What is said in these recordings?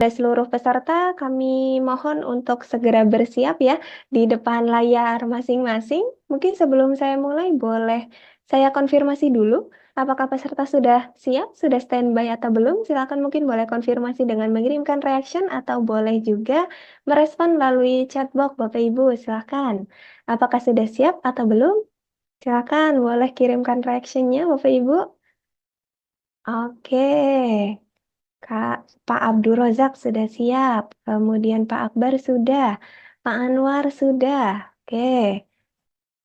Seluruh peserta, kami mohon untuk segera bersiap ya di depan layar masing-masing. Mungkin sebelum saya mulai, boleh saya konfirmasi dulu. Apakah peserta sudah siap, sudah standby atau belum? Silakan mungkin boleh konfirmasi dengan mengirimkan reaction atau boleh juga merespon melalui chat box Bapak Ibu. Silakan. Apakah sudah siap atau belum? Silakan boleh kirimkan reactionnya Bapak Ibu. Oke. Pak Abdul Rozak sudah siap, kemudian Pak Akbar sudah, Pak Anwar sudah, oke,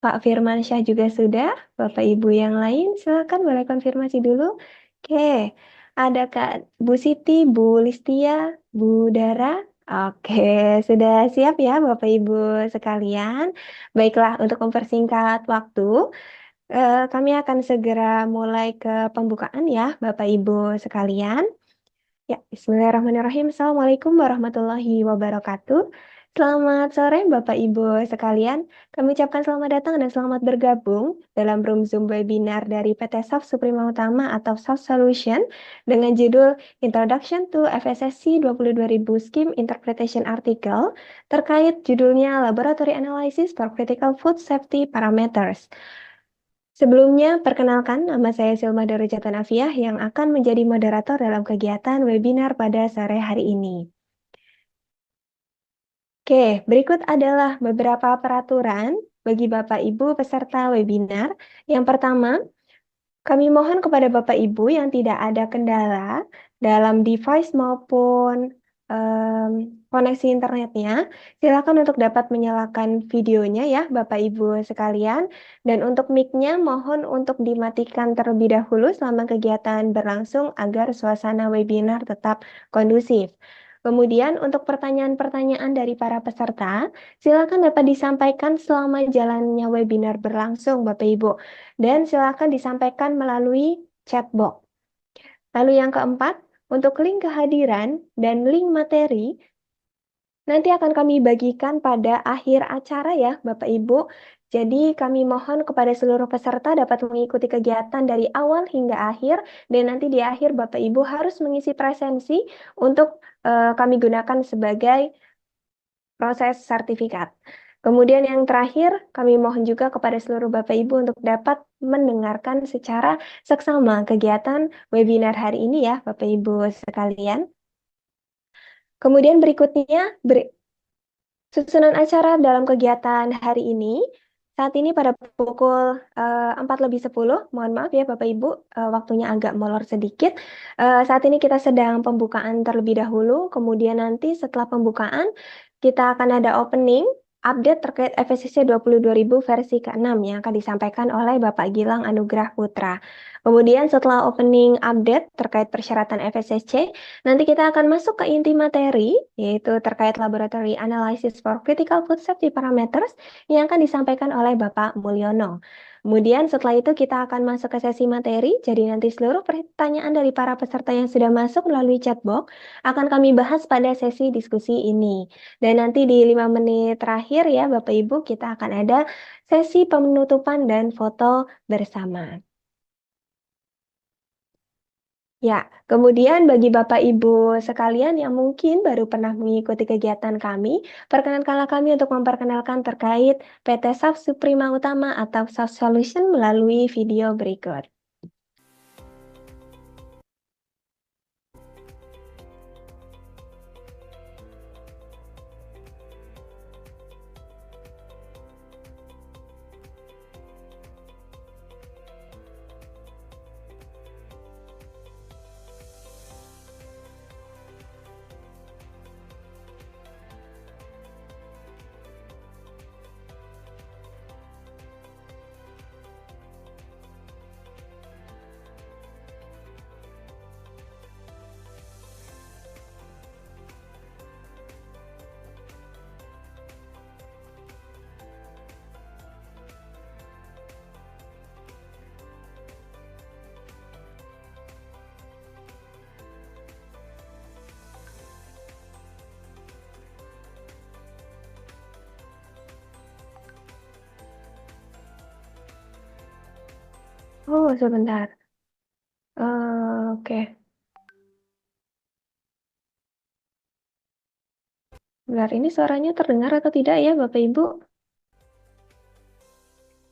Pak Firmansyah juga sudah, Bapak Ibu yang lain silakan boleh konfirmasi dulu. Oke, ada Kak Bu Siti, Bu Listia, Bu Dara. Oke, sudah siap ya Bapak Ibu sekalian. Baiklah, untuk mempersingkat waktu, kami akan segera mulai ke pembukaan ya Bapak Ibu sekalian. Ya, bismillahirrahmanirrahim. Assalamualaikum warahmatullahi wabarakatuh. Selamat sore Bapak Ibu sekalian. Kami ucapkan selamat datang dan selamat bergabung dalam room Zoom webinar dari PT Soft Suprema Utama atau Soft Solution dengan judul Introduction to FSSC 22000 Scheme Interpretation Article terkait judulnya Laboratory Analysis for Critical Food Safety Parameters. Sebelumnya, perkenalkan nama saya Silma Darujatan Afiah yang akan menjadi moderator dalam kegiatan webinar pada sore hari ini. Oke, berikut adalah beberapa peraturan bagi Bapak Ibu peserta webinar. Yang pertama, kami mohon kepada Bapak Ibu yang tidak ada kendala dalam device maupun koneksi internetnya, silakan untuk dapat menyalakan videonya ya Bapak Ibu sekalian. Dan untuk mic-nya mohon untuk dimatikan terlebih dahulu selama kegiatan berlangsung agar suasana webinar tetap kondusif. Kemudian untuk pertanyaan-pertanyaan dari para peserta, silakan dapat disampaikan selama jalannya webinar berlangsung Bapak Ibu. Dan silakan disampaikan melalui chat box. Lalu yang keempat, untuk link kehadiran dan link materi nanti akan kami bagikan pada akhir acara ya Bapak Ibu. Jadi kami mohon kepada seluruh peserta dapat mengikuti kegiatan dari awal hingga akhir dan nanti di akhir Bapak Ibu harus mengisi presensi untuk kami gunakan sebagai proses sertifikat. Kemudian yang terakhir, kami mohon juga kepada seluruh Bapak Ibu untuk dapat mendengarkan secara seksama kegiatan webinar hari ini ya Bapak Ibu sekalian. Kemudian berikutnya, susunan acara dalam kegiatan hari ini. Saat ini pada pukul 4:10, mohon maaf ya Bapak Ibu, waktunya agak molor sedikit. Saat ini kita sedang pembukaan terlebih dahulu, kemudian nanti setelah pembukaan, kita akan ada opening, update terkait FSCC 22000 versi ke-6 yang akan disampaikan oleh Bapak Gilang Anugrah Putra. Kemudian setelah opening update terkait persyaratan FSCC, nanti kita akan masuk ke inti materi, yaitu terkait Laboratory Analysis for Critical Food Safety Parameters yang akan disampaikan oleh Bapak Mulyono. Kemudian setelah itu kita akan masuk ke sesi materi, jadi nanti seluruh pertanyaan dari para peserta yang sudah masuk melalui chat box akan kami bahas pada sesi diskusi ini. Dan nanti di 5 menit terakhir ya Bapak Ibu, kita akan ada sesi penutupan dan foto bersama. Ya, kemudian bagi Bapak Ibu sekalian yang mungkin baru pernah mengikuti kegiatan kami, perkenankanlah kami untuk memperkenalkan terkait PT Soft Suprema Utama atau Soft Solution melalui video berikut. Oh, sebentar. Oke. Bentar, ini suaranya terdengar atau tidak ya, Bapak Ibu?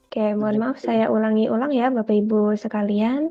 Oke, mohon maaf saya ulangi ulang ya, Bapak Ibu sekalian.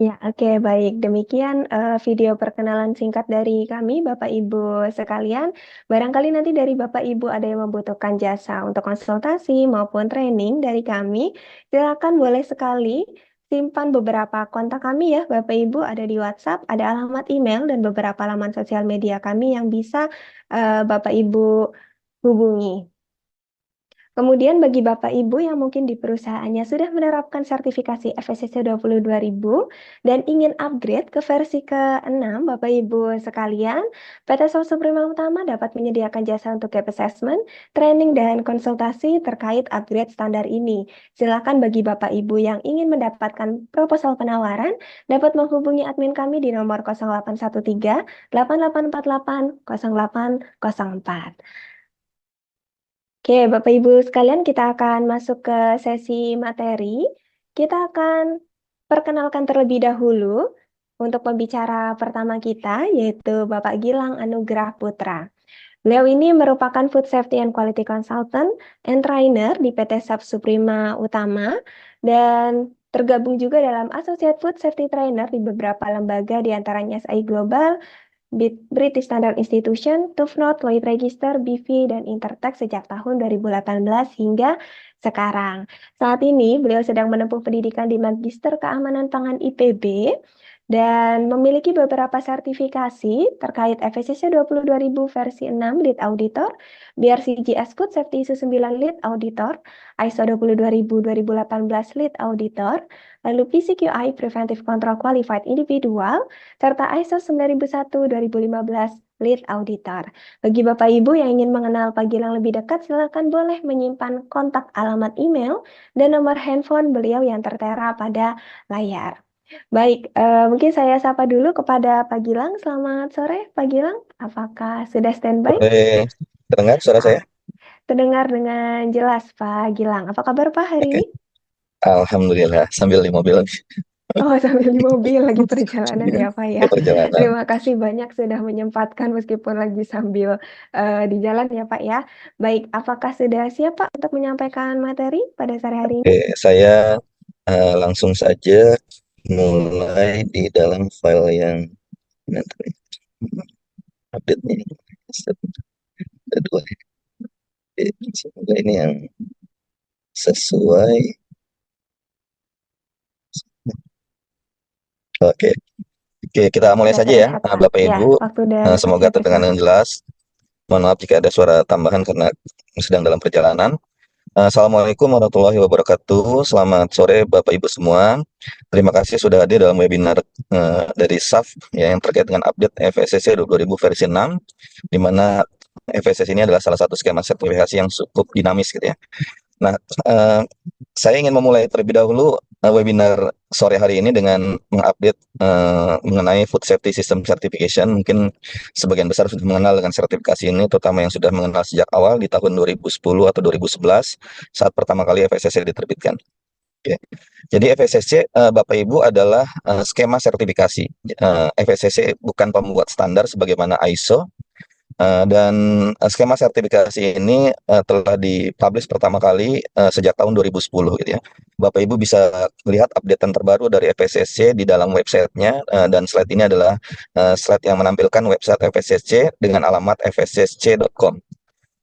Ya, oke, baik. Demikian video perkenalan singkat dari kami, Bapak Ibu sekalian. Barangkali nanti dari Bapak Ibu ada yang membutuhkan jasa untuk konsultasi maupun training dari kami, silakan boleh sekali simpan beberapa kontak kami ya, Bapak Ibu, ada di WhatsApp, ada alamat email dan beberapa laman sosial media kami yang bisa Bapak Ibu hubungi. Kemudian bagi Bapak Ibu yang mungkin di perusahaannya sudah menerapkan sertifikasi FSCC 22000 dan ingin upgrade ke versi ke-6, Bapak Ibu sekalian, PT Sal Suprema Utama dapat menyediakan jasa untuk gap assessment, training, dan konsultasi terkait upgrade standar ini. Silakan bagi Bapak Ibu yang ingin mendapatkan proposal penawaran, dapat menghubungi admin kami di nomor 0813 8848 0804. Oke, Bapak Ibu sekalian, kita akan masuk ke sesi materi. Kita akan perkenalkan terlebih dahulu untuk pembicara pertama kita, yaitu Bapak Gilang Anugrah Putra. Beliau ini merupakan Food Safety and Quality Consultant and Trainer di PT Sap Suprema Utama dan tergabung juga dalam Associate Food Safety Trainer di beberapa lembaga di antaranya SI Global, British Standard Institution, TÜV-NOT, Lloyd Register, BV, dan Intertek sejak tahun 2018 hingga sekarang. Saat ini beliau sedang menempuh pendidikan di Magister Keamanan Pangan IPB dan memiliki beberapa sertifikasi terkait FSCC 22000 versi 6 Lead Auditor, BRCGS Food Safety ISO 9 Lead Auditor, ISO 22000 2018 Lead Auditor, lalu PCQI Preventive Control Qualified Individual, serta ISO 9001 2015 Lead Auditor. Bagi Bapak Ibu yang ingin mengenal Pak Gilang lebih dekat, silakan boleh menyimpan kontak alamat email dan nomor handphone beliau yang tertera pada layar. Baik, mungkin saya sapa dulu kepada Pak Gilang. Selamat sore, Pak Gilang. Apakah sudah standby? Boleh terdengar suara Ah, saya? terdengar dengan jelas, Pak Gilang. Apa kabar, Pak, hari Oke, ini? alhamdulillah sambil di mobil nih. Oh, sambil di mobil lagi perjalanan ya, Pak ya. Di perjalanan. Terima kasih banyak sudah menyempatkan meskipun lagi sambil di jalan ya, Pak ya. Baik, apakah sudah siap, Pak, untuk menyampaikan materi pada sore hari ini? Oke, saya langsung saja mulai di dalam file yang nanti update nih. Ada dua. Semoga ini yang sesuai. Oke, oke kita mulai Sudah saja ya, terlihat, Pak. Bapak Ya, Ibu. waktu dan Semoga kursinya terdengar dengan dipersilakan. jelas. Mohon maaf jika ada suara tambahan karena sedang dalam perjalanan. Assalamualaikum warahmatullahi wabarakatuh. Selamat sore Bapak Ibu semua. Terima kasih sudah hadir dalam webinar dari SAF ya, yang terkait dengan update FSSC 2000 versi 6, di mana FSSC ini adalah salah satu skema sertifikasi yang cukup dinamis gitu ya. Nah, eh, saya ingin memulai terlebih dahulu webinar sore hari ini dengan mengupdate mengenai Food Safety System Certification. Mungkin sebagian besar sudah mengenal dengan sertifikasi ini, terutama yang sudah mengenal sejak awal di tahun 2010 atau 2011 saat pertama kali FSSC diterbitkan. Oke. Jadi FSSC, Bapak Ibu, adalah skema sertifikasi. FSSC bukan pembuat standar sebagaimana ISO. Dan skema sertifikasi ini telah dipublish pertama kali sejak tahun 2010 gitu ya. Bapak Ibu bisa lihat updatean terbaru dari FSSC di dalam websitenya, dan slide ini adalah slide yang menampilkan website FSSC dengan alamat fssc.com.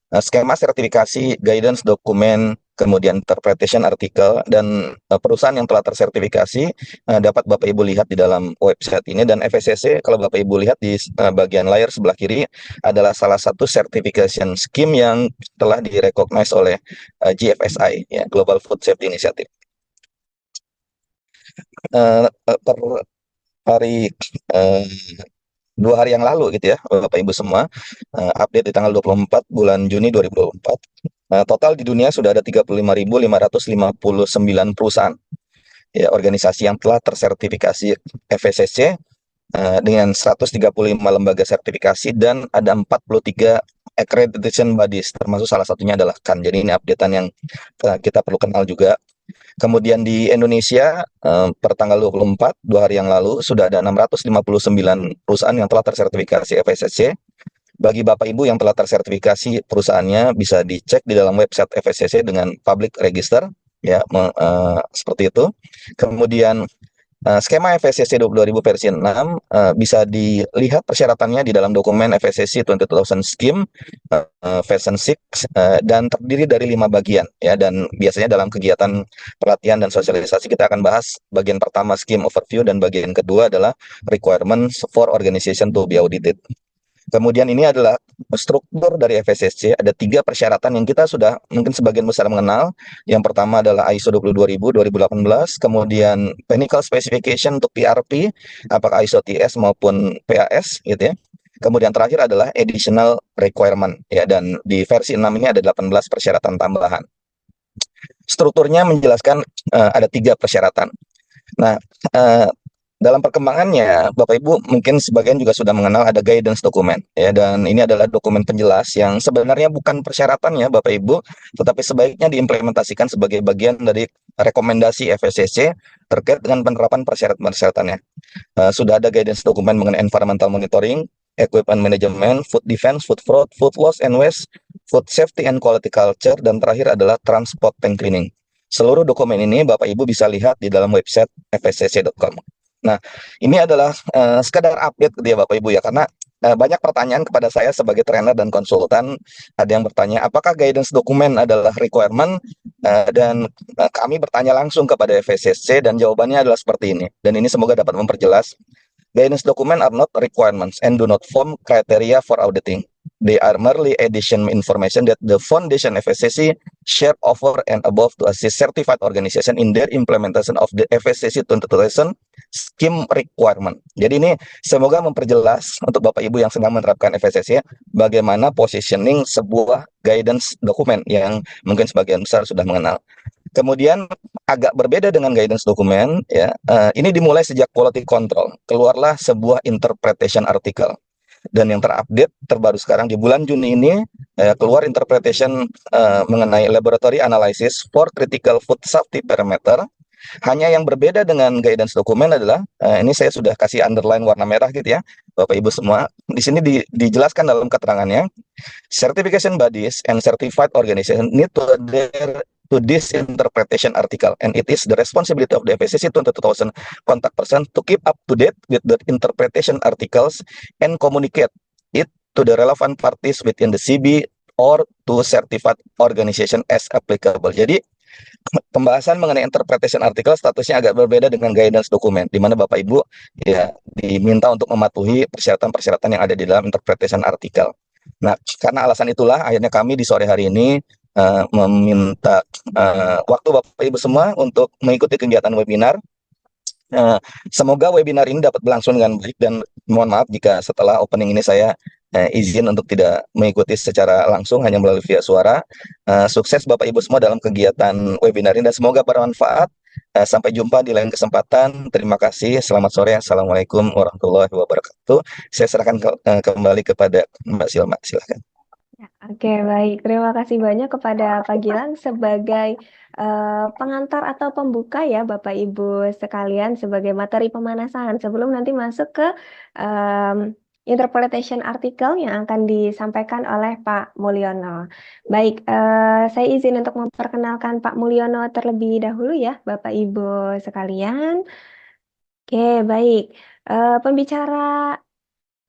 Skema sertifikasi, guidance dokumen, kemudian interpretation artikel, dan perusahaan yang telah tersertifikasi dapat Bapak Ibu lihat di dalam website ini. Dan FSSC, kalau Bapak Ibu lihat di bagian layar sebelah kiri, adalah salah satu certification scheme yang telah direcognize oleh GFSI, ya, Global Food Safety Initiative. Per hari 2 hari yang lalu gitu ya, Bapak Ibu semua, update di tanggal 24 bulan Juni 2024. Total di dunia sudah ada 35.559 perusahaan, ya, organisasi yang telah tersertifikasi FSSC, dengan 135 lembaga sertifikasi, dan ada 43 accreditation bodies, termasuk salah satunya adalah CAN. Jadi ini updatean yang kita perlu kenal juga. Kemudian di Indonesia, per tanggal 24, 2 hari yang lalu, sudah ada 659 perusahaan yang telah tersertifikasi FSSC. Bagi Bapak Ibu yang telah tersertifikasi perusahaannya, bisa dicek di dalam website FSSC dengan public register, ya, seperti itu. Kemudian skema FSSC 2000 versi 6 bisa dilihat persyaratannya di dalam dokumen FSSC 20,000 Scheme version 6, dan terdiri dari 5 bagian ya. Dan biasanya dalam kegiatan pelatihan dan sosialisasi kita akan bahas bagian pertama scheme overview, dan bagian kedua adalah requirements for organization to be audited. Kemudian ini adalah struktur dari FSSC. Ada 3 persyaratan yang kita sudah mungkin sebagian besar mengenal. Yang pertama adalah ISO 22000 2018, kemudian Technical Specification untuk PRP, apakah ISO TS maupun PAS gitu ya. Kemudian terakhir adalah additional requirement ya, dan di versi 6 ini ada 18 persyaratan tambahan. Strukturnya menjelaskan ada 3 persyaratan. Nah, dalam perkembangannya, Bapak Ibu mungkin sebagian juga sudah mengenal ada guidance dokumen ya, dan ini adalah dokumen penjelas yang sebenarnya bukan persyaratan ya Bapak Ibu, tetapi sebaiknya diimplementasikan sebagai bagian dari rekomendasi FSSC terkait dengan penerapan persyaratan-persyaratannya. Sudah ada guidance dokumen mengenai environmental monitoring, equipment management, food defense, food fraud, food loss and waste, food safety and quality culture, dan terakhir adalah transport tank cleaning. Seluruh dokumen ini Bapak Ibu bisa lihat di dalam website fssc.com. Nah, ini adalah sekadar update gitu ya Bapak Ibu ya, karena banyak pertanyaan kepada saya sebagai trainer dan konsultan. Ada yang bertanya, apakah guidance dokumen adalah requirement? Dan kami bertanya langsung kepada FSSC, dan jawabannya adalah seperti ini. Dan ini semoga dapat memperjelas. Guidance document are not requirements and do not form criteria for auditing. They are merely additional information that the Foundation FSCC share over and above to assist certified organization in their implementation of the FSCC 20,000 scheme requirement. Jadi ini semoga memperjelas untuk Bapak Ibu yang sedang menerapkan FSSC bagaimana positioning sebuah guidance dokumen yang mungkin sebagian besar sudah mengenal. Kemudian agak berbeda dengan guidance dokumen, ya. Ini dimulai sejak quality control. Keluarlah sebuah interpretation article. Dan yang terupdate terbaru sekarang di bulan Juni ini keluar interpretation mengenai laboratory analysis for critical food safety parameter. Hanya yang berbeda dengan guidance dokumen adalah ini saya sudah kasih underline warna merah gitu ya, Bapak Ibu semua. Di sini dijelaskan dalam keterangannya, certification bodies and certified organization need to adhere to this interpretation article, and it is the responsibility of the FSSC 20,000 contact person to keep up to date with the interpretation articles and communicate it to the relevant parties within the CB or to certified organization as applicable. Jadi pembahasan mengenai interpretation artikel statusnya agak berbeda dengan guidance dokumen, di mana Bapak Ibu ya diminta untuk mematuhi persyaratan-persyaratan yang ada di dalam interpretation artikel. Nah, karena alasan itulah akhirnya kami di sore hari ini meminta waktu Bapak Ibu semua untuk mengikuti kegiatan webinar. Semoga webinar ini dapat berlangsung dengan baik, dan mohon maaf jika setelah opening ini saya izin untuk tidak mengikuti secara langsung, hanya melalui via suara. Sukses Bapak Ibu semua dalam kegiatan webinar ini dan semoga bermanfaat. Sampai jumpa di lain kesempatan. Terima kasih. Selamat sore. Assalamualaikum warahmatullahi wabarakatuh. Saya serahkan kembali kepada Mbak Silma. Silakan. Oke, baik. Terima kasih banyak kepada Pak Gilang sebagai pengantar atau pembuka ya, Bapak Ibu sekalian, sebagai materi pemanasan sebelum nanti masuk ke interpretation artikel yang akan disampaikan oleh Pak Mulyono. Baik, saya izin untuk memperkenalkan Pak Mulyono terlebih dahulu ya, Bapak Ibu sekalian. Oke, baik. Pembicara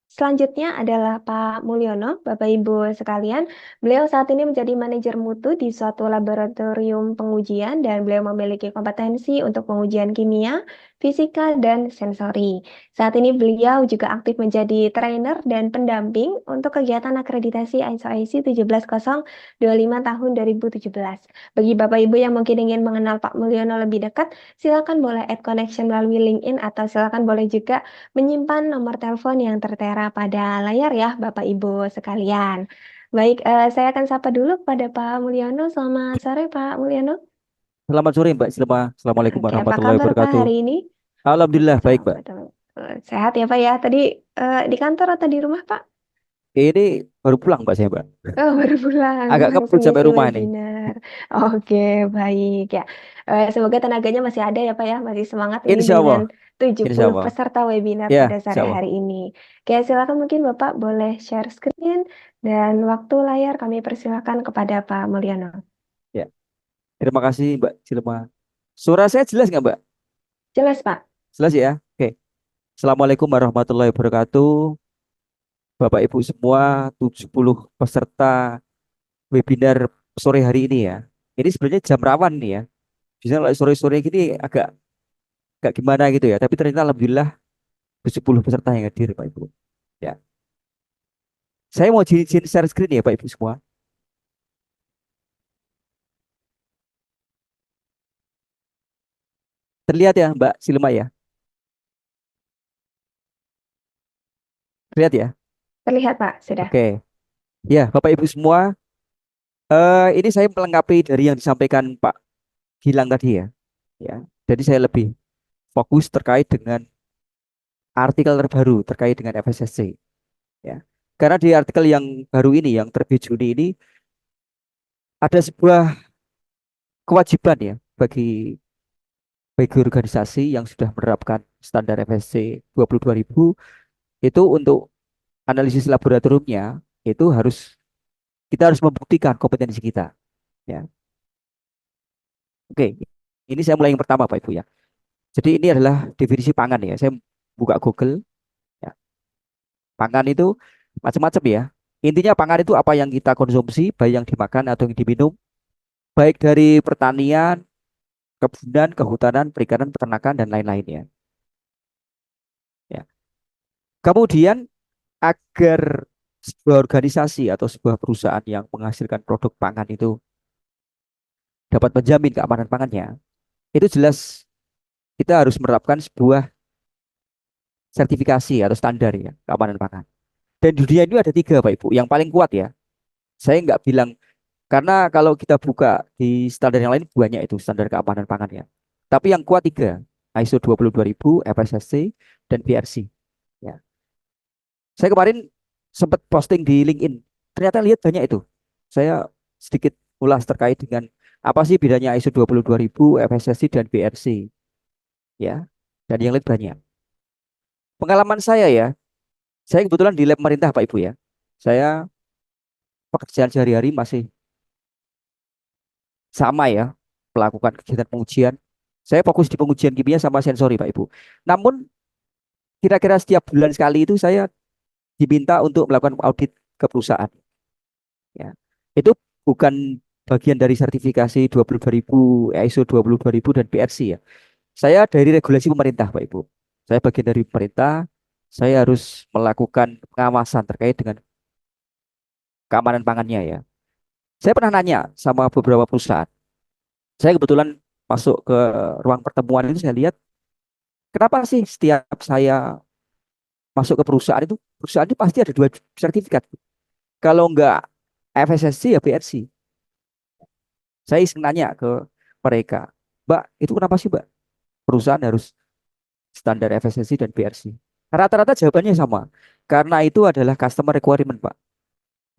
selanjutnya adalah Pak Mulyono, Bapak Ibu sekalian. Beliau saat ini menjadi manajer mutu di suatu laboratorium pengujian dan beliau memiliki kompetensi untuk pengujian kimia, fisika, dan sensori. Saat ini beliau juga aktif menjadi trainer dan pendamping untuk kegiatan akreditasi ISO IC 17025 tahun 2017. Bagi Bapak Ibu yang mungkin ingin mengenal Pak Mulyono lebih dekat, silakan boleh add connection melalui LinkedIn atau silakan boleh juga menyimpan nomor telepon yang tertera pada layar ya, Bapak Ibu sekalian. Baik, saya akan sapa dulu kepada Pak Mulyono. Selamat sore, Pak Mulyono. Selamat sore Mbak Silma. Assalamualaikum Oke, apa warahmatullahi kabar Pak wabarakatuh. hari ini? Alhamdulillah baik Mbak. Sehat ya Pak ya. Tadi di kantor atau di rumah Pak? Ini baru pulang Mbak saya Mbak. Oh, baru pulang, Agak langsung kebut sampai ngisi rumah nih. webinar. Oke, baik ya. Semoga tenaganya masih ada ya Pak ya, masih semangat ini Insya dengan Allah. 70 Insya Allah. peserta webinar Ya, pada insya sore Allah. hari ini. Oke, silakan mungkin Bapak boleh share screen dan waktu layar kami persilakan kepada Pak Mulyono. Ya. Terima kasih Mbak Silma. Suara saya jelas nggak Mbak? Jelas Pak. Jelas ya? Oke. Assalamualaikum warahmatullahi wabarakatuh. Bapak Ibu semua, 70 peserta webinar sore hari ini ya. Ini sebenarnya jam rawan nih ya. Bisa sore-sore gini agak gimana gitu ya. Tapi ternyata alhamdulillah 70 peserta yang hadir Pak Ibu. Ya. Saya mau izin share screen ya Pak Ibu semua. Terlihat ya Mbak Silma ya? Terlihat ya? Terlihat Pak, sudah. Oke. Ya, Bapak Ibu semua, ini saya melengkapi dari yang disampaikan Pak Gilang tadi ya. Ya. Jadi saya lebih fokus terkait dengan artikel terbaru terkait dengan FSSC. Ya. Karena di artikel yang baru ini, yang terbit Juni ini, ada sebuah kewajiban ya bagi organisasi yang sudah menerapkan standar FSC 22.000 itu untuk analisis laboratoriumnya itu kita harus membuktikan kompetensi kita. Ya. Oke, ini saya mulai yang pertama Pak Ibu ya. Jadi ini adalah definisi pangan ya. Saya buka Google. Ya. Pangan itu macam-macam ya. Intinya pangan itu apa yang kita konsumsi, baik yang dimakan atau yang diminum, baik dari pertanian, kebunan, kehutanan, perikanan, peternakan, dan lain-lainnya. Ya. Kemudian agar sebuah organisasi atau sebuah perusahaan yang menghasilkan produk pangan itu dapat menjamin keamanan pangannya, itu jelas kita harus menerapkan sebuah sertifikasi atau standar ya keamanan pangan. Dan di dunia ini ada 3 Pak Ibu, yang paling kuat ya. Saya nggak bilang, karena kalau kita buka di standar yang lain banyak itu standar keamanan pangan ya. Tapi yang kuat 3, ISO 22000, FSSC, dan BRC. Ya. Saya kemarin sempat posting di LinkedIn, ternyata lihat banyak itu. Saya sedikit ulas terkait dengan apa sih bedanya ISO 22000, FSSC, dan BRC. Ya, dan yang lain banyak. Pengalaman saya ya, saya kebetulan di lab pemerintah Pak Ibu ya. Saya pekerjaan sehari-hari masih sama ya, melakukan kegiatan pengujian. Saya fokus di pengujian kimia sama sensori Pak Ibu. Namun kira-kira setiap bulan sekali itu saya diminta untuk melakukan audit ke perusahaan. Ya. Itu bukan bagian dari sertifikasi 22000, ISO 22000 dan BRC ya. Saya dari regulasi pemerintah Pak Ibu. Saya bagian dari pemerintah, saya harus melakukan pengawasan terkait dengan keamanan pangannya ya. Saya pernah nanya sama beberapa perusahaan. Saya kebetulan masuk ke ruang pertemuan itu, saya lihat kenapa sih setiap saya masuk ke perusahaan itu pasti ada 2 sertifikat. Kalau enggak FSSC ya BRC. Saya iseng nanya ke mereka, Mbak, itu kenapa sih Mbak? Perusahaan harus standar FSSC dan BRC. Rata-rata jawabannya sama. Karena itu adalah customer requirement, Pak.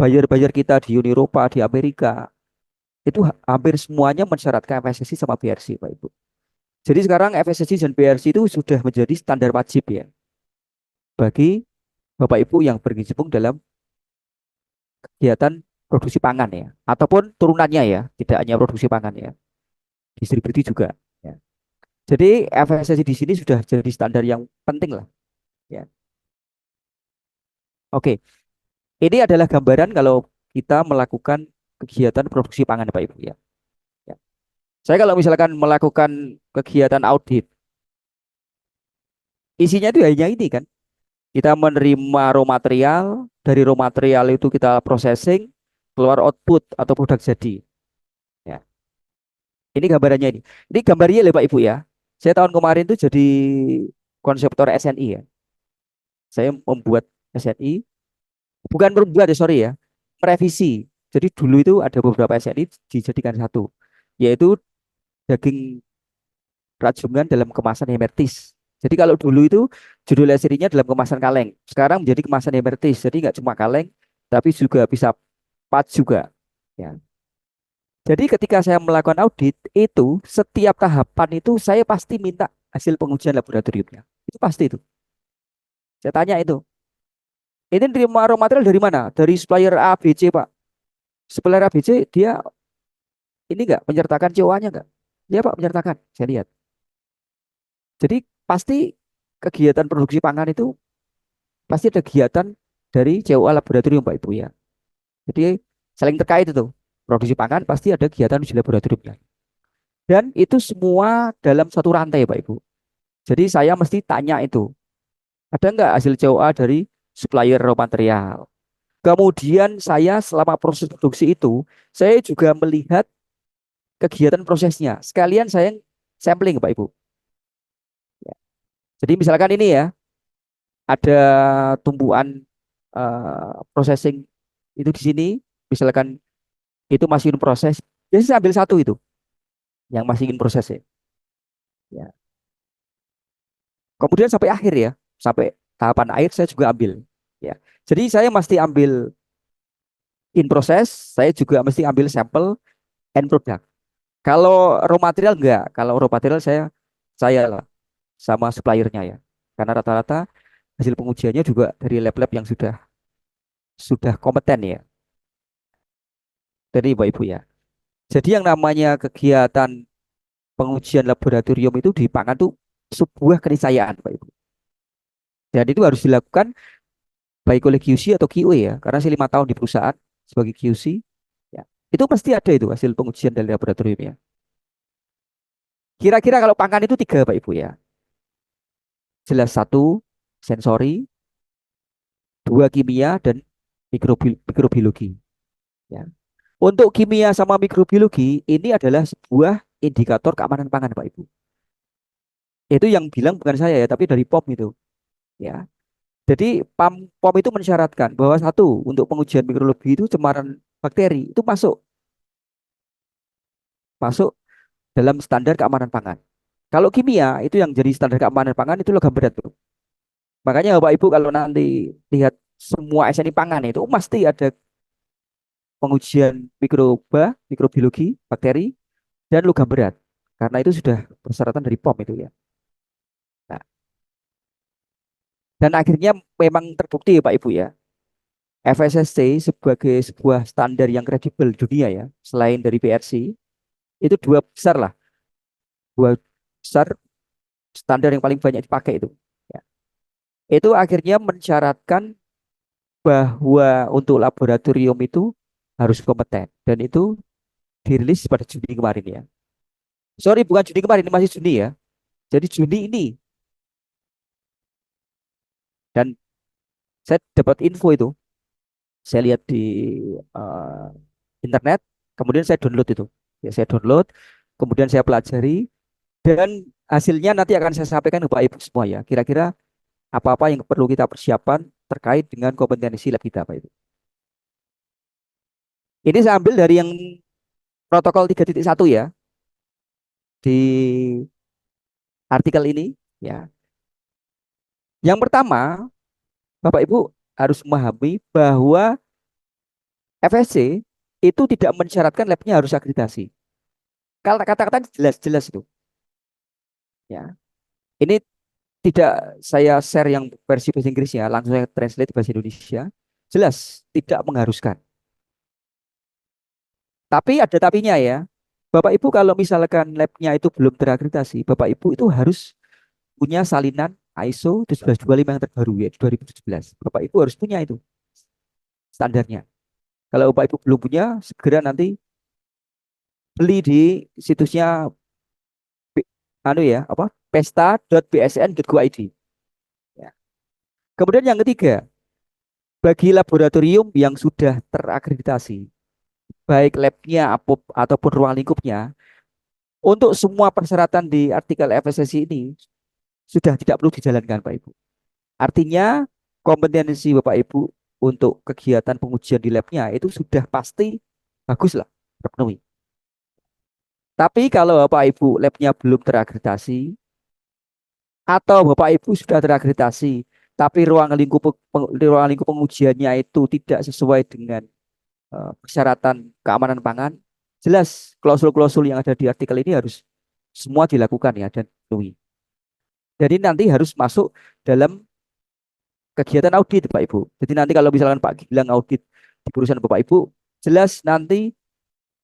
Buyer-buyer kita di Uni Eropa, di Amerika, itu hampir semuanya mensyaratkan FSSC sama BRC, Pak Ibu. Jadi sekarang FSSC dan BRC itu sudah menjadi standar wajib ya bagi Bapak Ibu yang berkecimpung dalam kegiatan produksi pangan ya, ataupun turunannya ya, tidak hanya produksi pangan ya, distribusi juga. Ya. Jadi FSSC di sini sudah jadi standar yang penting lah. Ya. Oke, ini adalah gambaran kalau kita melakukan kegiatan produksi pangan Pak Ibu ya. Ya. Saya kalau misalkan melakukan kegiatan audit, isinya itu hanya ini kan. Kita menerima raw material, dari raw material itu kita processing, keluar output atau produk jadi. Ya. Ini gambarannya ini. Ini gambarnya ya Pak Ibu ya. Saya tahun kemarin tuh jadi konseptor SNI ya. Saya membuat SNI, bukan membuat ya, sorry ya, merevisi. Jadi dulu itu ada beberapa SNI dijadikan satu, yaitu daging rajungan dalam kemasan hermetis. Jadi kalau dulu itu judul SNI-nya dalam kemasan kaleng, sekarang menjadi kemasan hermetis. Jadi nggak cuma kaleng, tapi juga bisa pouch juga. Ya. Jadi ketika saya melakukan audit itu setiap tahapan itu saya pasti minta hasil pengujian laboratoriumnya. Itu pasti itu. Saya tanya itu. Ini terima raw material dari mana? Dari supplier A, B, C, Pak. Supplier A, B, C dia ini enggak menyertakan COA-nya enggak? Dia Pak menyertakan. Saya lihat. Jadi pasti kegiatan produksi pangan itu pasti ada kegiatan dari COA laboratorium Pak Ibu ya. Jadi saling terkait itu. Produksi pangan pasti ada kegiatan uji laboratoriumnya. Dan itu semua dalam satu rantai Pak Ibu. Jadi saya mesti tanya itu. Ada enggak hasil COA dari supplier raw material? Kemudian saya selama proses produksi itu, saya juga melihat kegiatan prosesnya. Sekalian saya sampling Pak Ibu. Ya. Jadi misalkan ini ya, ada tumpuan processing itu di sini, misalkan itu masih in proses, jadi saya ambil satu itu, yang masih in proses ya. Ya. Kemudian sampai akhir ya, sampai tahapan akhir saya juga ambil. Ya. Jadi saya mesti ambil in proses, saya juga mesti ambil sampel end product. Kalau raw material enggak, kalau raw material saya lah sama suppliernya ya. Karena rata-rata hasil pengujiannya juga dari lab-lab yang sudah kompeten ya. Dari Bapak Ibu ya. Jadi yang namanya kegiatan pengujian laboratorium itu di pangan tuh sebuah keniscayaan Pak Ibu. Dan itu harus dilakukan baik oleh QC atau QA ya. Karena saya 5 tahun di perusahaan sebagai QC. Ya. Itu pasti ada itu hasil pengujian dari laboratorium ya. Kira-kira kalau pangan itu 3 Pak Ibu ya. Jelas 1 sensori, 2 kimia, dan mikrobiologi. Ya. Untuk kimia sama mikrobiologi ini adalah sebuah indikator keamanan pangan Pak Ibu. Itu yang bilang bukan saya ya, tapi dari POM itu. ya. Jadi POM itu mensyaratkan bahwa satu, untuk pengujian mikrologi itu cemaran bakteri itu masuk masuk dalam standar keamanan pangan. Kalau kimia itu yang jadi standar keamanan pangan itu logam berat tuh. Makanya Bapak Ibu kalau nanti lihat semua SNI pangan itu pasti ada pengujian mikrobiologi, bakteri, dan logam berat. Karena itu sudah persyaratan dari POM itu ya. Nah, dan akhirnya memang terbukti ya Pak Ibu ya. FSSC sebagai sebuah standar yang kredibel dunia ya, selain dari BRC, itu dua besar lah, dua besar standar yang paling banyak dipakai itu. Ya. Itu akhirnya mensyaratkan bahwa untuk laboratorium itu harus kompeten dan itu dirilis pada Juni kemarin ya. Sorry, bukan Juni kemarin, ini masih Juni ya. Jadi Juni ini dan saya dapat info itu, saya lihat di eh, internet, kemudian saya download itu. Ya, saya download, kemudian saya pelajari dan hasilnya nanti akan saya sampaikan ke Pak Ibu semua ya. Kira-kira apa-apa yang perlu kita persiapan terkait dengan kompetensi lab kita Pak Ibu. Ini saya ambil dari yang protokol 3.1 ya di artikel ini ya. Yang pertama, Bapak Ibu harus memahami bahwa FSC itu tidak mensyaratkan labnya harus akreditasi. Kalau kata-kata jelas-jelas itu. Ya, ini tidak saya share yang versi bahasa Inggrisnya, langsung saya translate bahasa Indonesia. Jelas tidak mengharuskan. Tapi ada tapinya ya. Bapak Ibu kalau misalkan labnya itu belum terakreditasi, Bapak Ibu itu harus punya salinan ISO 17255 yang terbaru ya 2017. Bapak Ibu harus punya itu standarnya. Kalau Bapak Ibu belum punya, segera nanti beli di situsnya anu ya, apa? pesta.bsn.go.id. Ya. Kemudian yang ketiga, bagi laboratorium yang sudah terakreditasi, baik labnya ataupun ruang lingkupnya, untuk semua persyaratan di artikel FSSI ini sudah tidak perlu dijalankan, Pak Ibu. Artinya kompetensi Bapak Ibu untuk kegiatan pengujian di labnya itu sudah pasti bagus lah, terpenuhi. Tapi kalau Bapak Ibu labnya belum terakreditasi atau Bapak Ibu sudah terakreditasi, tapi ruang lingkup pengujiannya itu tidak sesuai dengan persyaratan keamanan pangan, jelas klausul-klausul yang ada di artikel ini harus semua dilakukan ya dan dipenuhi. Jadi nanti harus masuk dalam kegiatan audit Pak Ibu. Jadi nanti kalau misalkan Pak Gilang audit di perusahaan Bapak Ibu, jelas nanti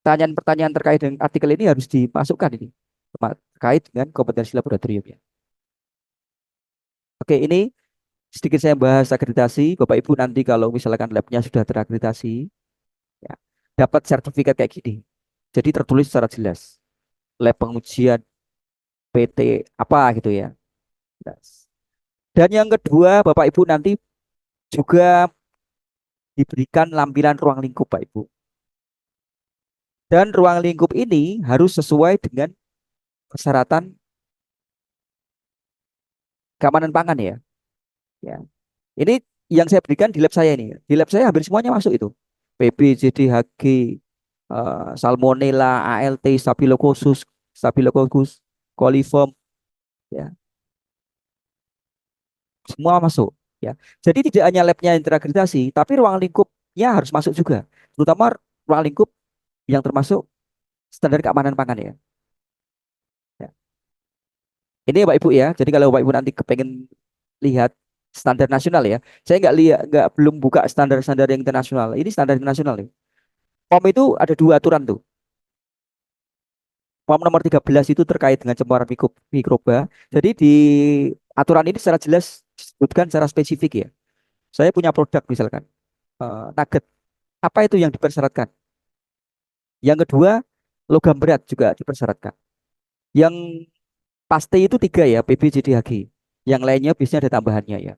pertanyaan-pertanyaan terkait dengan artikel ini harus dimasukkan ini terkait dengan kompetensi laboratoriumnya. Oke, ini sedikit saya bahas akreditasi. Bapak Ibu nanti kalau misalkan labnya sudah terakreditasi, ya, dapat sertifikat kayak gini. Jadi tertulis secara jelas. Lab pengujian PT apa gitu ya. Jelas. Dan yang kedua, Bapak Ibu nanti juga diberikan lampiran ruang lingkup, Pak Ibu. Dan ruang lingkup ini harus sesuai dengan persyaratan keamanan pangan ya. Ya. Ini yang saya berikan di lab saya ini. Di lab saya hampir semuanya masuk itu. PB, JDHG, Salmonella, ALT, Staphylococcus, coliform, ya, semua masuk. Ya, jadi tidak hanya labnya yang terakreditasi, tapi ruang lingkupnya harus masuk juga, terutama ruang lingkup yang termasuk standar keamanan pangan ya. Ya. Ini ya Pak Ibu ya. Jadi kalau Pak Ibu nanti kepengen lihat standar nasional ya, saya nggak belum buka standar-standar yang internasional. Ini standar internasional nih. POM itu ada dua aturan tuh. POM nomor 13 itu terkait dengan cemaran mikroba. Jadi di aturan ini secara jelas disebutkan secara spesifik ya. Saya punya produk misalkan nugget. Apa itu yang dipersyaratkan? Yang kedua, logam berat juga dipersyaratkan. Yang pasti itu tiga ya, PB, JDHG. Yang lainnya biasanya ada tambahannya ya.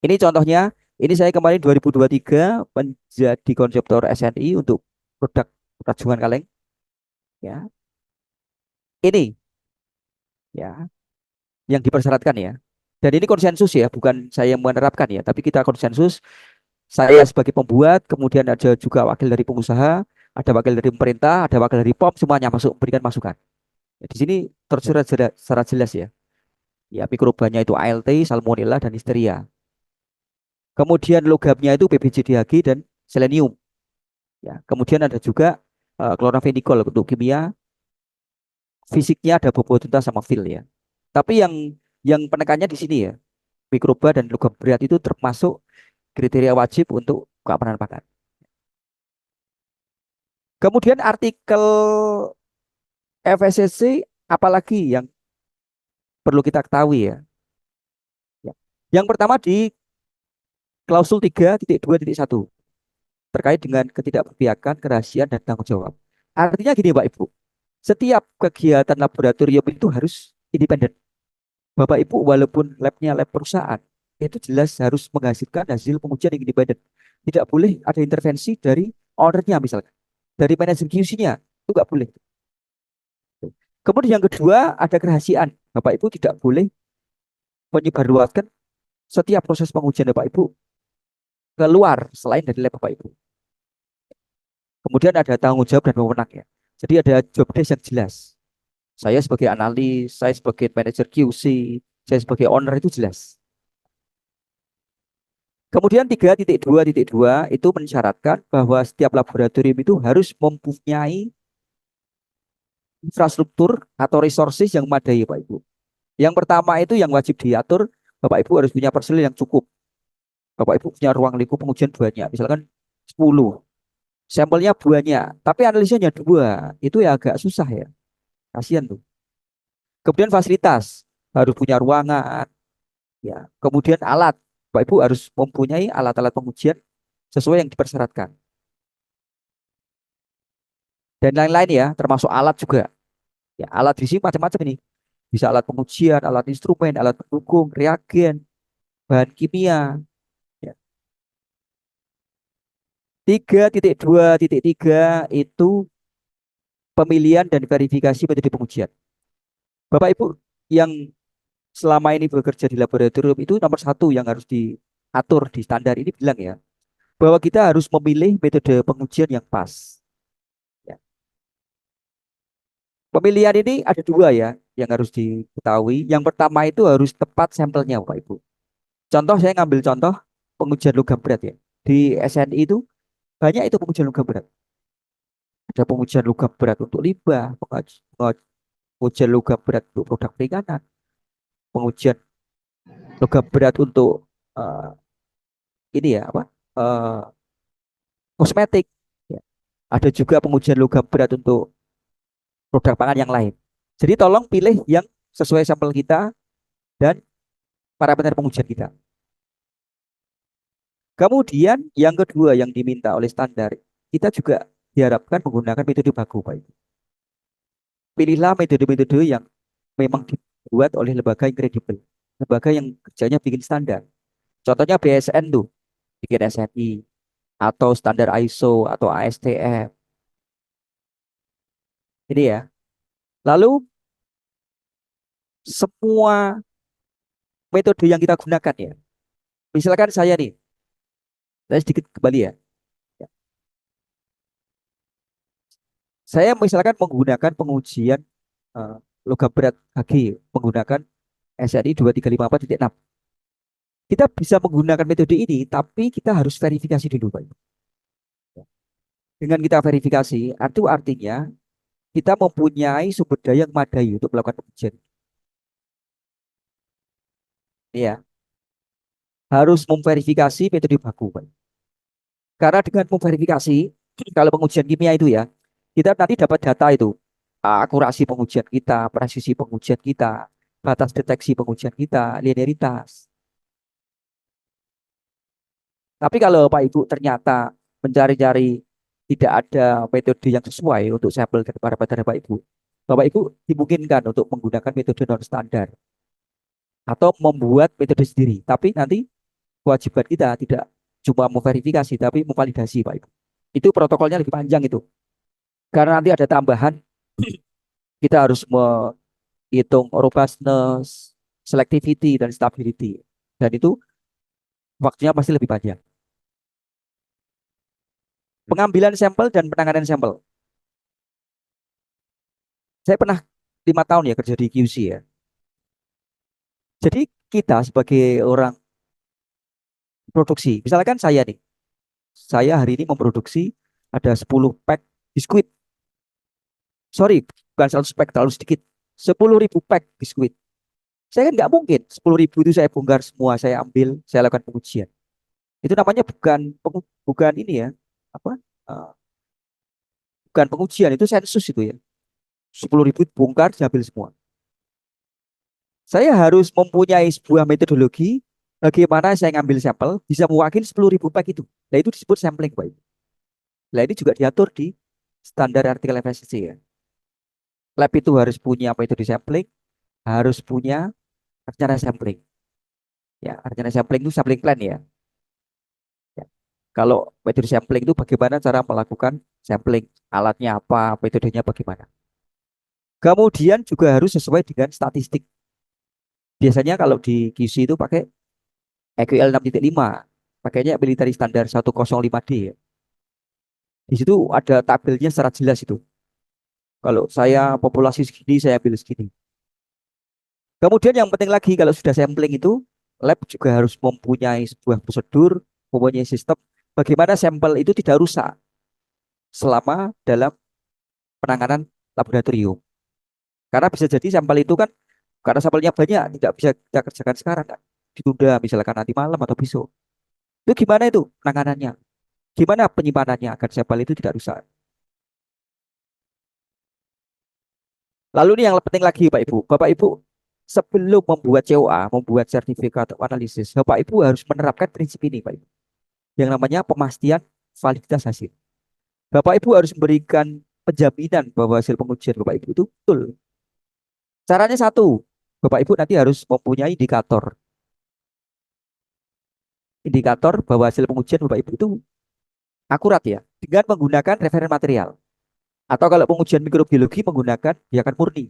Ini contohnya, ini saya kemarin 2023 menjadi konseptor SNI untuk produk rajungan kaleng. Ya, ini ya. yang dipersyaratkan ya. Dan ini konsensus ya, bukan saya yang menerapkan ya, tapi kita konsensus. Saya sebagai pembuat, kemudian ada juga wakil dari pengusaha, ada wakil dari pemerintah, ada wakil dari POM, semuanya masuk memberikan masukan. Ya, di sini tersurat secara jelas ya. Ya, mikrobanya itu ALT, Salmonella, dan Listeria. Kemudian logamnya itu PBJDHG dan selenium. Ya, kemudian ada juga kloramphenicol untuk kimia, fisiknya ada bobotunta sama fil ya. Tapi yang penekannya di sini ya, mikroba dan logam berat itu termasuk kriteria wajib untuk keamanan pakan. Kemudian artikel FSSC apalagi yang perlu kita ketahui ya. Ya. Yang pertama di klausul 3.2.1 terkait dengan ketidakberpihakan, kerahasiaan, dan tanggung jawab. Artinya gini Pak Ibu, setiap kegiatan laboratorium itu harus independen. Bapak Ibu walaupun labnya lab perusahaan, itu jelas harus menghasilkan hasil pengujian yang independen. Tidak boleh ada intervensi dari ownernya misalkan, dari manajer QC-nya, itu nggak boleh. Kemudian yang kedua ada kerahasiaan. Bapak Ibu tidak boleh menyebarluaskan setiap proses pengujian Bapak Ibu keluar selain dari lab Bapak Ibu. Kemudian ada tanggung jawab dan wewenang ya. Jadi ada job desk yang jelas. Saya sebagai analis, saya sebagai manajer QC, saya sebagai owner itu jelas. Kemudian 3.2.2 itu mensyaratkan bahwa setiap laboratorium itu harus mempunyai infrastruktur atau resources yang memadai Pak Ibu. Yang pertama itu yang wajib diatur, Bapak Ibu harus punya personil yang cukup. Bapak Ibu punya ruang lingkup pengujian banyak, misalkan 10. Sampelnya banyak, tapi analisanya 2. Itu ya agak susah ya. Kasihan tuh. Kemudian fasilitas, harus punya ruangan, ya. Kemudian alat, Bapak Ibu harus mempunyai alat-alat pengujian sesuai yang dipersyaratkan. Dan lain-lain ya, termasuk alat juga. Ya, alat di sini macam-macam ini. Bisa alat pengujian, alat instrumen, alat pendukung, reagen, bahan kimia. Ya. 3.2.3 itu pemilihan dan verifikasi metode pengujian. Bapak Ibu yang selama ini bekerja di laboratorium itu nomor 1 yang harus diatur di standar ini bilang ya, bahwa kita harus memilih metode pengujian yang pas. Ya. Pemilihan ini ada 2 ya yang harus diketahui. Yang pertama itu harus tepat sampelnya Bapak Ibu. Contoh saya ngambil contoh pengujian logam berat ya. Di SNI itu banyak itu pengujian logam berat. Ada pengujian logam berat untuk limbah, pengujian logam berat untuk produk perikanan, pengujian logam berat untuk uh, ini ya apa kosmetik. Ya. Ada juga pengujian logam berat untuk produk pangan yang lain. Jadi tolong pilih yang sesuai sampel kita dan parameter pengujian kita. Kemudian yang kedua yang diminta oleh standar, kita juga diharapkan menggunakan metode baku, Pak. Pilihlah metode-metode yang memang dibuat oleh lembaga yang kredibel, lembaga yang kerjanya bikin standar. Contohnya BSN tuh, bikin SNI, atau standar ISO, atau ASTM. Ini ya. Lalu, semua metode yang kita gunakan ya. Misalkan saya nih, saya sedikit kembali ya. Saya misalkan menggunakan pengujian logam berat HG menggunakan SNI 2354.6. Kita bisa menggunakan metode ini, tapi kita harus verifikasi dulu, Pak. Dengan kita verifikasi, itu artinya kita mempunyai sumber daya yang memadai untuk melakukan pengujian. Ya, harus memverifikasi metode baku, Pak. Karena dengan memverifikasi, kalau pengujian kimia itu ya, kita nanti dapat data itu, akurasi pengujian kita, presisi pengujian kita, batas deteksi pengujian kita, linearitas. Tapi kalau Pak Ibu ternyata mencari-cari tidak ada metode yang sesuai untuk sampel dan parameter Bapak Ibu, Bapak Ibu dimungkinkan untuk menggunakan metode non standar atau membuat metode sendiri. Tapi nanti kewajiban kita tidak cuma memverifikasi, tapi memvalidasi Pak Ibu. Itu protokolnya lebih panjang itu. Karena nanti ada tambahan, kita harus menghitung robustness, selectivity dan stability. Dan itu waktunya pasti lebih panjang. Pengambilan sampel dan penanganan sampel. Saya pernah 5 tahun ya kerja di QC ya. Jadi kita sebagai orang produksi, misalkan saya hari ini memproduksi ada 10 pack biskuit. Sorry, bukan 100 pack, terlalu sedikit. 10.000 pack biskuit. Saya kan nggak mungkin 10.000 itu saya bongkar semua, saya ambil, saya lakukan pengujian. Itu namanya bukan ini ya, apa? eh, bukan pengujian, itu sensus itu ya. 10.000 bongkar, diambil semua. Saya harus mempunyai sebuah metodologi bagaimana saya ngambil sampel bisa mewakili 10.000 pack itu. Nah itu disebut sampling, Pak. Nah ini juga diatur di standar artikel FSC ya. Lab itu harus punya metode sampling, harus punya rencana sampling. Ya, rencana sampling itu sampling plan ya. Ya. Kalau metode sampling itu bagaimana cara melakukan sampling, alatnya apa, metodenya bagaimana. Kemudian juga harus sesuai dengan statistik. Biasanya kalau di QC itu pakai EQL 6.5, pakainya military standar 105D ya. Di situ ada tabelnya secara jelas itu. Kalau saya populasi segini, saya ambil segini. Kemudian yang penting lagi kalau sudah sampling itu, lab juga harus mempunyai sebuah prosedur, mempunyai sistem bagaimana sampel itu tidak rusak selama dalam penanganan laboratorium. Karena bisa jadi sampel itu kan karena sampelnya banyak tidak bisa kita kerjakan sekarang kan. Ditunda misalkan nanti malam atau besok. Itu gimana itu penanganannya? Gimana penyimpanannya agar sampel itu tidak rusak? Lalu ini yang penting lagi Pak Ibu. Bapak Ibu sebelum membuat COA, membuat sertifikat analisis, Bapak Ibu harus menerapkan prinsip ini Pak Ibu. Yang namanya pemastian validitas hasil. Bapak Ibu harus memberikan penjaminan bahwa hasil pengujian Bapak Ibu itu betul. Caranya satu, Bapak Ibu nanti harus mempunyai indikator. Indikator bahwa hasil pengujian Bapak Ibu itu akurat ya, dengan menggunakan referen material. Atau kalau pengujian mikrobiologi menggunakan biakan murni.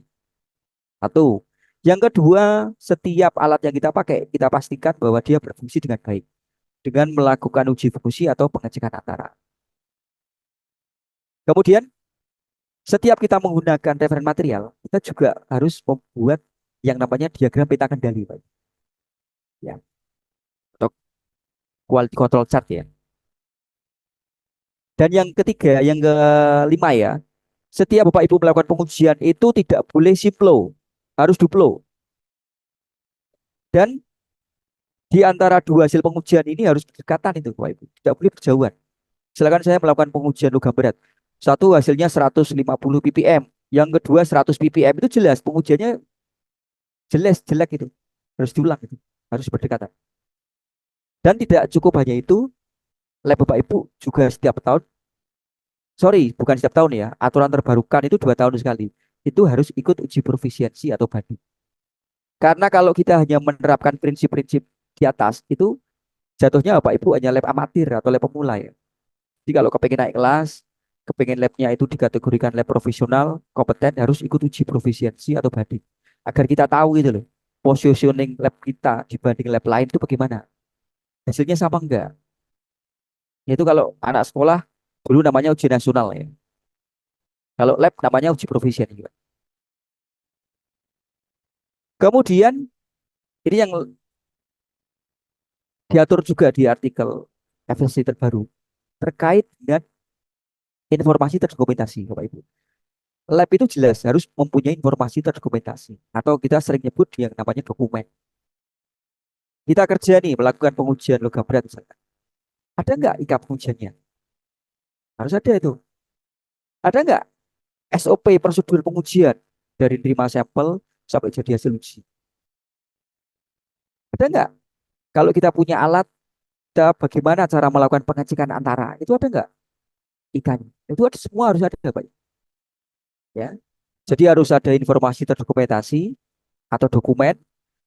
Satu. Yang kedua, setiap alat yang kita pakai, kita pastikan bahwa dia berfungsi dengan baik. Dengan melakukan uji fungsi atau pengecekan antara. Kemudian, setiap kita menggunakan referen material, kita juga harus membuat yang namanya diagram peta kendali, Pak. Ya. Atau quality control chart ya. Dan yang ketiga, yang kelima ya, setiap Bapak Ibu melakukan pengujian itu tidak boleh simplo, harus duplo. Dan di antara dua hasil pengujian ini harus berdekatan itu Bapak Ibu, tidak boleh berjauhan. Silakan saya melakukan pengujian logam berat. Satu hasilnya 150 ppm, yang kedua 100 ppm itu jelas pengujiannya jelas jelek itu. Harus diulang itu, harus berdekatan. Dan tidak cukup hanya itu, lab Bapak Ibu juga setiap tahun, sorry, bukan setiap tahun ya, aturan terbarukan itu 2 tahun sekali. Itu harus ikut uji profisiensi atau banding. Karena kalau kita hanya menerapkan prinsip-prinsip di atas, itu jatuhnya Bapak Ibu hanya lab amatir atau lab pemula ya. Jadi kalau kepengen naik kelas, kepengen labnya itu dikategorikan lab profesional, kompeten, harus ikut uji profisiensi atau banding. Agar kita tahu gitu loh, positioning lab kita dibanding lab lain itu bagaimana. Hasilnya sama enggak? Itu kalau anak sekolah, dulu namanya uji nasional ya. Kalau lab namanya uji profesional juga. Kemudian, ini yang diatur juga di artikel FSC terbaru terkait dengan informasi terdokumentasi, Bapak Ibu. Lab itu jelas harus mempunyai informasi terdokumentasi atau kita sering nyebut yang namanya dokumen. Kita kerja nih melakukan pengujian logam berat misalkan. Ada nggak IKA pengujiannya? Harus ada itu. Ada nggak SOP prosedur pengujian dari terima sampel sampai jadi hasil uji? Ada nggak? Kalau kita punya alat, kita bagaimana cara melakukan pengecekan antara? Itu ada nggak IKA-nya? Itu ada, semua harus ada, Pak. Ya. Jadi harus ada informasi terdokumentasi atau dokumen.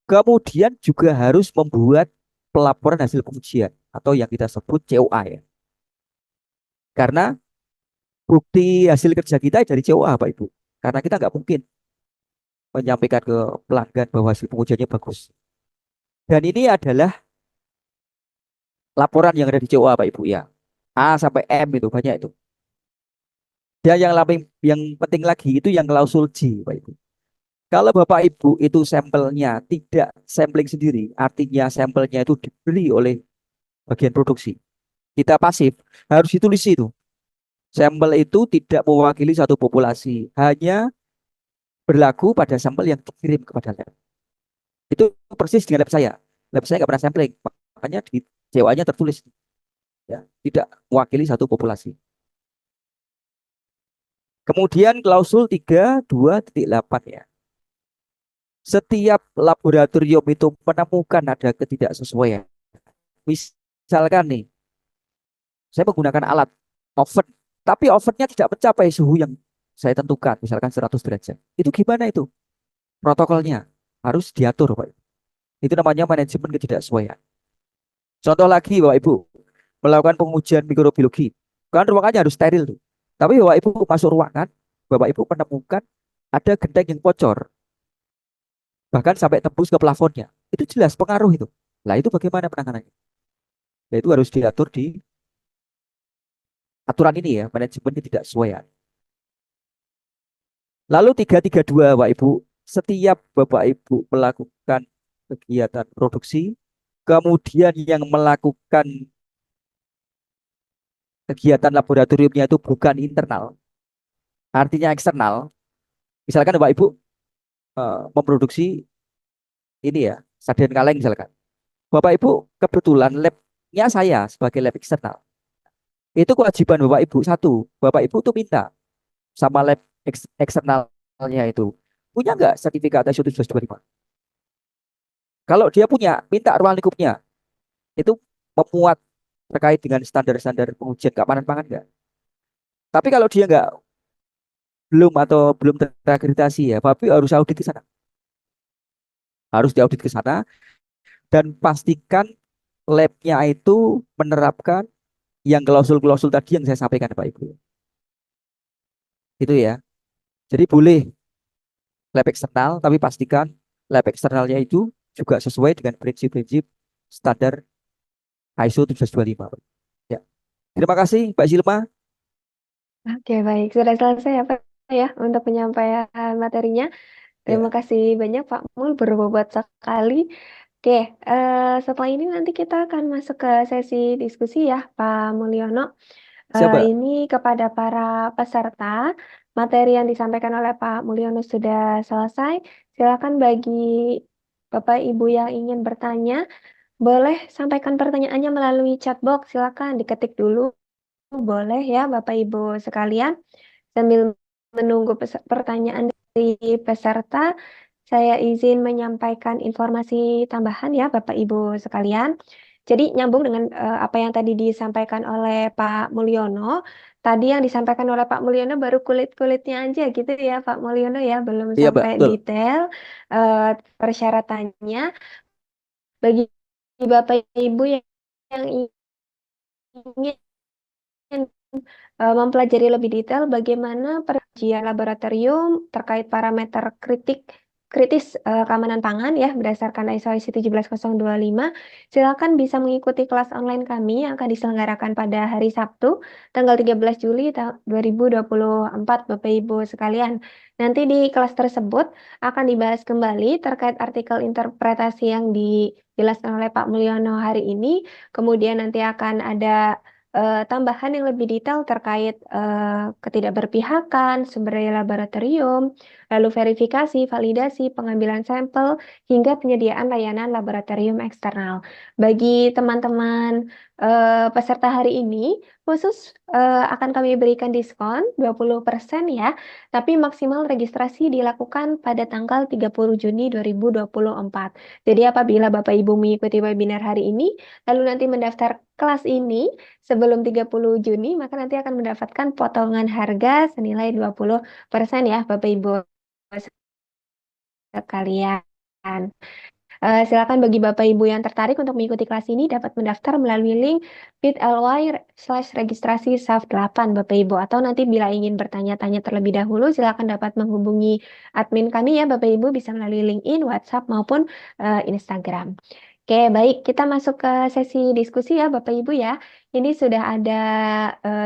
Kemudian juga harus membuat pelaporan hasil pengujian atau yang kita sebut COA ya. Karena bukti hasil kerja kita dari COA, Pak Ibu. Karena kita nggak mungkin menyampaikan ke pelanggan bahwa hasil pengujiannya bagus. Dan ini adalah laporan yang ada di COA Pak Ibu ya. A sampai M itu banyak itu. Dan yang penting lagi itu yang klausul G Pak Ibu. Kalau Bapak Ibu itu sampelnya tidak sampling sendiri, artinya sampelnya itu dibeli oleh bagian produksi. Kita pasif, harus ditulis itu. Sampel itu tidak mewakili satu populasi, hanya berlaku pada sampel yang dikirim kepada lab. Itu persis dengan lab saya. Lab saya nggak pernah sampling, makanya di COA-nya tertulis ya, tidak mewakili satu populasi. Kemudian klausul 32.8 ya. Setiap laboratorium itu menemukan ada ketidaksesuaian. Misalkan nih, saya menggunakan alat oven, tapi ovennya tidak mencapai suhu yang saya tentukan, misalkan 100 derajat. Itu gimana itu? Protokolnya harus diatur, Pak. Itu namanya manajemen ketidaksesuaian. Contoh lagi, Bapak Ibu, melakukan pengujian mikrobiologi. Kan ruangannya harus steril tuh. Tapi Bapak Ibu masuk ruangan, Bapak Ibu menemukan ada genteng yang bocor, bahkan sampai tembus ke plafonnya. Itu jelas pengaruh itu. Nah, itu bagaimana penanganannya? Nah, itu harus diatur di aturan ini ya, manajemen ketidaksesuaian. Lalu 332 Bapak Ibu, setiap Bapak Ibu melakukan kegiatan produksi, kemudian yang melakukan kegiatan laboratoriumnya itu bukan internal, artinya eksternal. Misalkan Bapak Ibu memproduksi ini ya, sarden kaleng misalkan. Bapak Ibu kebetulan labnya saya sebagai lab eksternal. Itu kewajiban Bapak Ibu. Satu, Bapak Ibu tuh minta sama lab eksternalnya itu. Punya nggak sertifikat ISO 1725? Kalau dia punya, minta ruang lingkupnya. Itu memuat terkait dengan standar-standar pengujian keamanan pangan nggak? Tapi kalau dia nggak, belum atau belum terakreditasi ya, Bapak Ibu harus audit ke sana. Harus diaudit ke sana dan pastikan labnya itu menerapkan yang klausul-klausul tadi yang saya sampaikan Pak Ibu. Itu ya. Jadi boleh lab eksternal, tapi pastikan lab eksternalnya itu juga sesuai dengan prinsip-prinsip standar ISO 1725. Ya. Terima kasih Mbak Silma. Oke, baik. Sudah selesai ya, Pak, ya, untuk penyampaian materinya. Terima Ya, kasih banyak, Pak Mul, berbobot sekali. Oke, setelah ini nanti kita akan masuk ke sesi diskusi ya, Pak Mulyono. siapa? Ini kepada para peserta, materi yang disampaikan oleh Pak Mulyono sudah selesai. Silakan bagi Bapak Ibu yang ingin bertanya, boleh sampaikan pertanyaannya melalui chat box. Silakan diketik dulu, boleh ya Bapak Ibu sekalian. Sambil menunggu pertanyaan dari peserta, saya izin menyampaikan informasi tambahan ya Bapak Ibu sekalian. Jadi nyambung dengan apa yang tadi disampaikan oleh Pak Mulyono. Tadi yang disampaikan oleh Pak Mulyono baru kulit-kulitnya aja gitu ya Pak Mulyono ya, belum Iya, Mbak, sampai betul. detail persyaratannya. Bagi Bapak Ibu yang ingin mempelajari lebih detail bagaimana perizinan laboratorium terkait parameter kritis keamanan pangan ya berdasarkan ISO 17025. Silakan bisa mengikuti kelas online kami yang akan diselenggarakan pada hari Sabtu tanggal 13 Juli 2024 Bapak Ibu sekalian. Nanti di kelas tersebut akan dibahas kembali terkait artikel interpretasi yang dijelaskan oleh Pak Mulyono hari ini. Kemudian nanti akan ada tambahan yang lebih detail terkait ketidakberpihakan, sumber daya laboratorium, lalu verifikasi, validasi, pengambilan sampel, hingga penyediaan layanan laboratorium eksternal. Bagi teman-teman peserta hari ini, khusus akan kami berikan diskon 20% ya, tapi maksimal registrasi dilakukan pada tanggal 30 Juni 2024. Jadi apabila Bapak Ibu mengikuti webinar hari ini, lalu nanti mendaftar kelas ini, sebelum 30 Juni, maka nanti akan mendapatkan potongan harga senilai 20% ya, Bapak Ibu sekalian. Silakan bagi Bapak Ibu yang tertarik untuk mengikuti kelas ini dapat mendaftar melalui link bit.ly/registrasi SAF 8 Bapak Ibu. Atau nanti bila ingin bertanya-tanya terlebih dahulu, silakan dapat menghubungi admin kami ya Bapak Ibu, bisa melalui LinkedIn, WhatsApp maupun Instagram. Oke, baik, kita masuk ke sesi diskusi ya Bapak Ibu ya. Ini sudah ada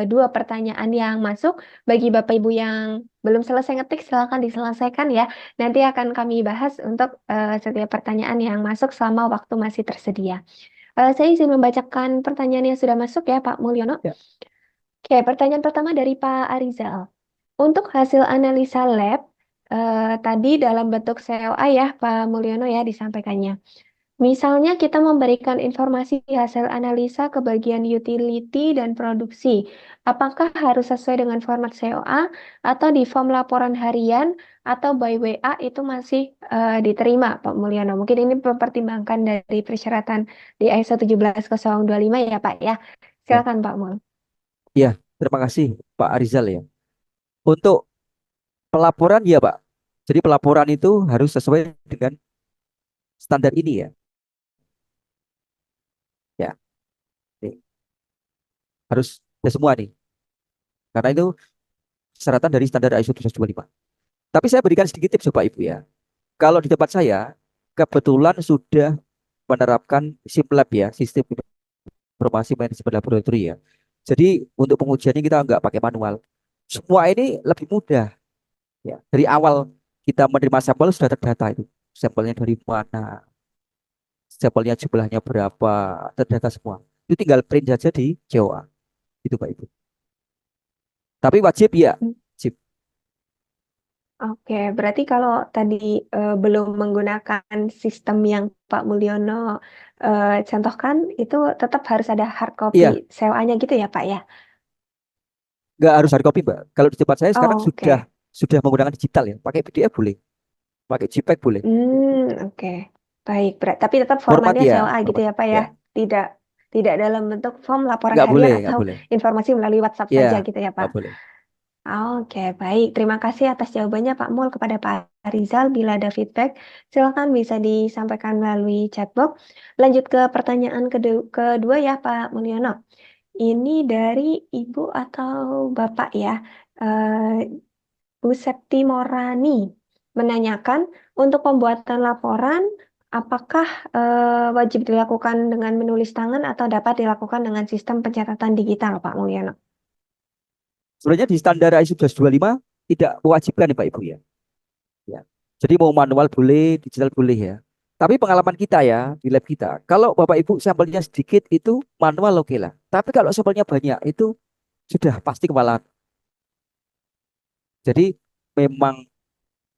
2 pertanyaan yang masuk. Bagi Bapak Ibu yang belum selesai ngetik, silakan diselesaikan ya. Nanti akan kami bahas untuk setiap pertanyaan yang masuk selama waktu masih tersedia. Saya izin membacakan pertanyaan yang sudah masuk ya Pak Mulyono. Ya. Oke, pertanyaan pertama dari Pak Arizal. Untuk hasil analisa lab, tadi dalam bentuk COA ya Pak Mulyono ya disampaikannya. Misalnya kita memberikan informasi hasil analisa ke bagian utility dan produksi. Apakah harus sesuai dengan format COA atau di form laporan harian atau by WA itu masih diterima, Pak Mulyono? Mungkin ini mempertimbangkan dari persyaratan di ISO 17025 ya, Pak ya. Ya, Silakan Pak Mul. ya, terima kasih Pak Arizal ya. Untuk pelaporan ya Pak. Jadi pelaporan itu harus sesuai dengan standar ini ya. Ya, nih, harus ya semua nih. Karena itu persyaratan dari standar ISO 17025. Tapi saya berikan sedikit tips Bapak Ibu ya. Kalau di tempat saya kebetulan sudah menerapkan SIMLab ya, sistem informasi manajemen laboratorium ya. Jadi untuk pengujiannya kita nggak pakai manual. Semua ini lebih mudah ya. Dari awal kita menerima sampel sudah terdata itu. Sampelnya dari mana, sampelnya jumlahnya berapa, terdata semua. Itu tinggal print saja di COA. Itu Pak Ibu. Tapi wajib ya, wajib. Oke, berarti kalau tadi belum menggunakan sistem yang Pak Mulyono contohkan, itu tetap harus ada hard copy Iya, COA-nya gitu ya, Pak ya? nggak harus hard copy Mbak. Kalau di tempat saya sekarang Oh, sudah oke. menggunakan digital ya. Pakai PDF boleh, pakai JPEG boleh. Oke. Baik, tapi tetap Format formatnya ya, COA gitu format ya, Pak ya? ya. Tidak tidak dalam bentuk form laporan Nggak harian boleh, nggak atau boleh. informasi melalui WhatsApp Ya, saja gitu ya, nggak Pak? boleh. Oke, baik. Terima kasih atas jawabannya Pak Mul. Kepada Pak Rizal, bila ada feedback, silakan bisa disampaikan melalui chatbox. Lanjut ke pertanyaan kedua ya Pak Mulyono. Ini dari Ibu atau Bapak ya, Bu Septi Morani menanyakan untuk pembuatan laporan, apakah wajib dilakukan dengan menulis tangan atau dapat dilakukan dengan sistem pencatatan digital, Pak Mulyono? Sebenarnya di standar ISO 12025 tidak mewajibkan ya Pak Ibu ya. Ya. Jadi mau manual boleh, digital boleh ya. Tapi pengalaman kita ya di lab kita, kalau Bapak Ibu sampelnya sedikit itu manual oke lah. Tapi kalau sampelnya banyak itu sudah pasti kewalahan. Jadi memang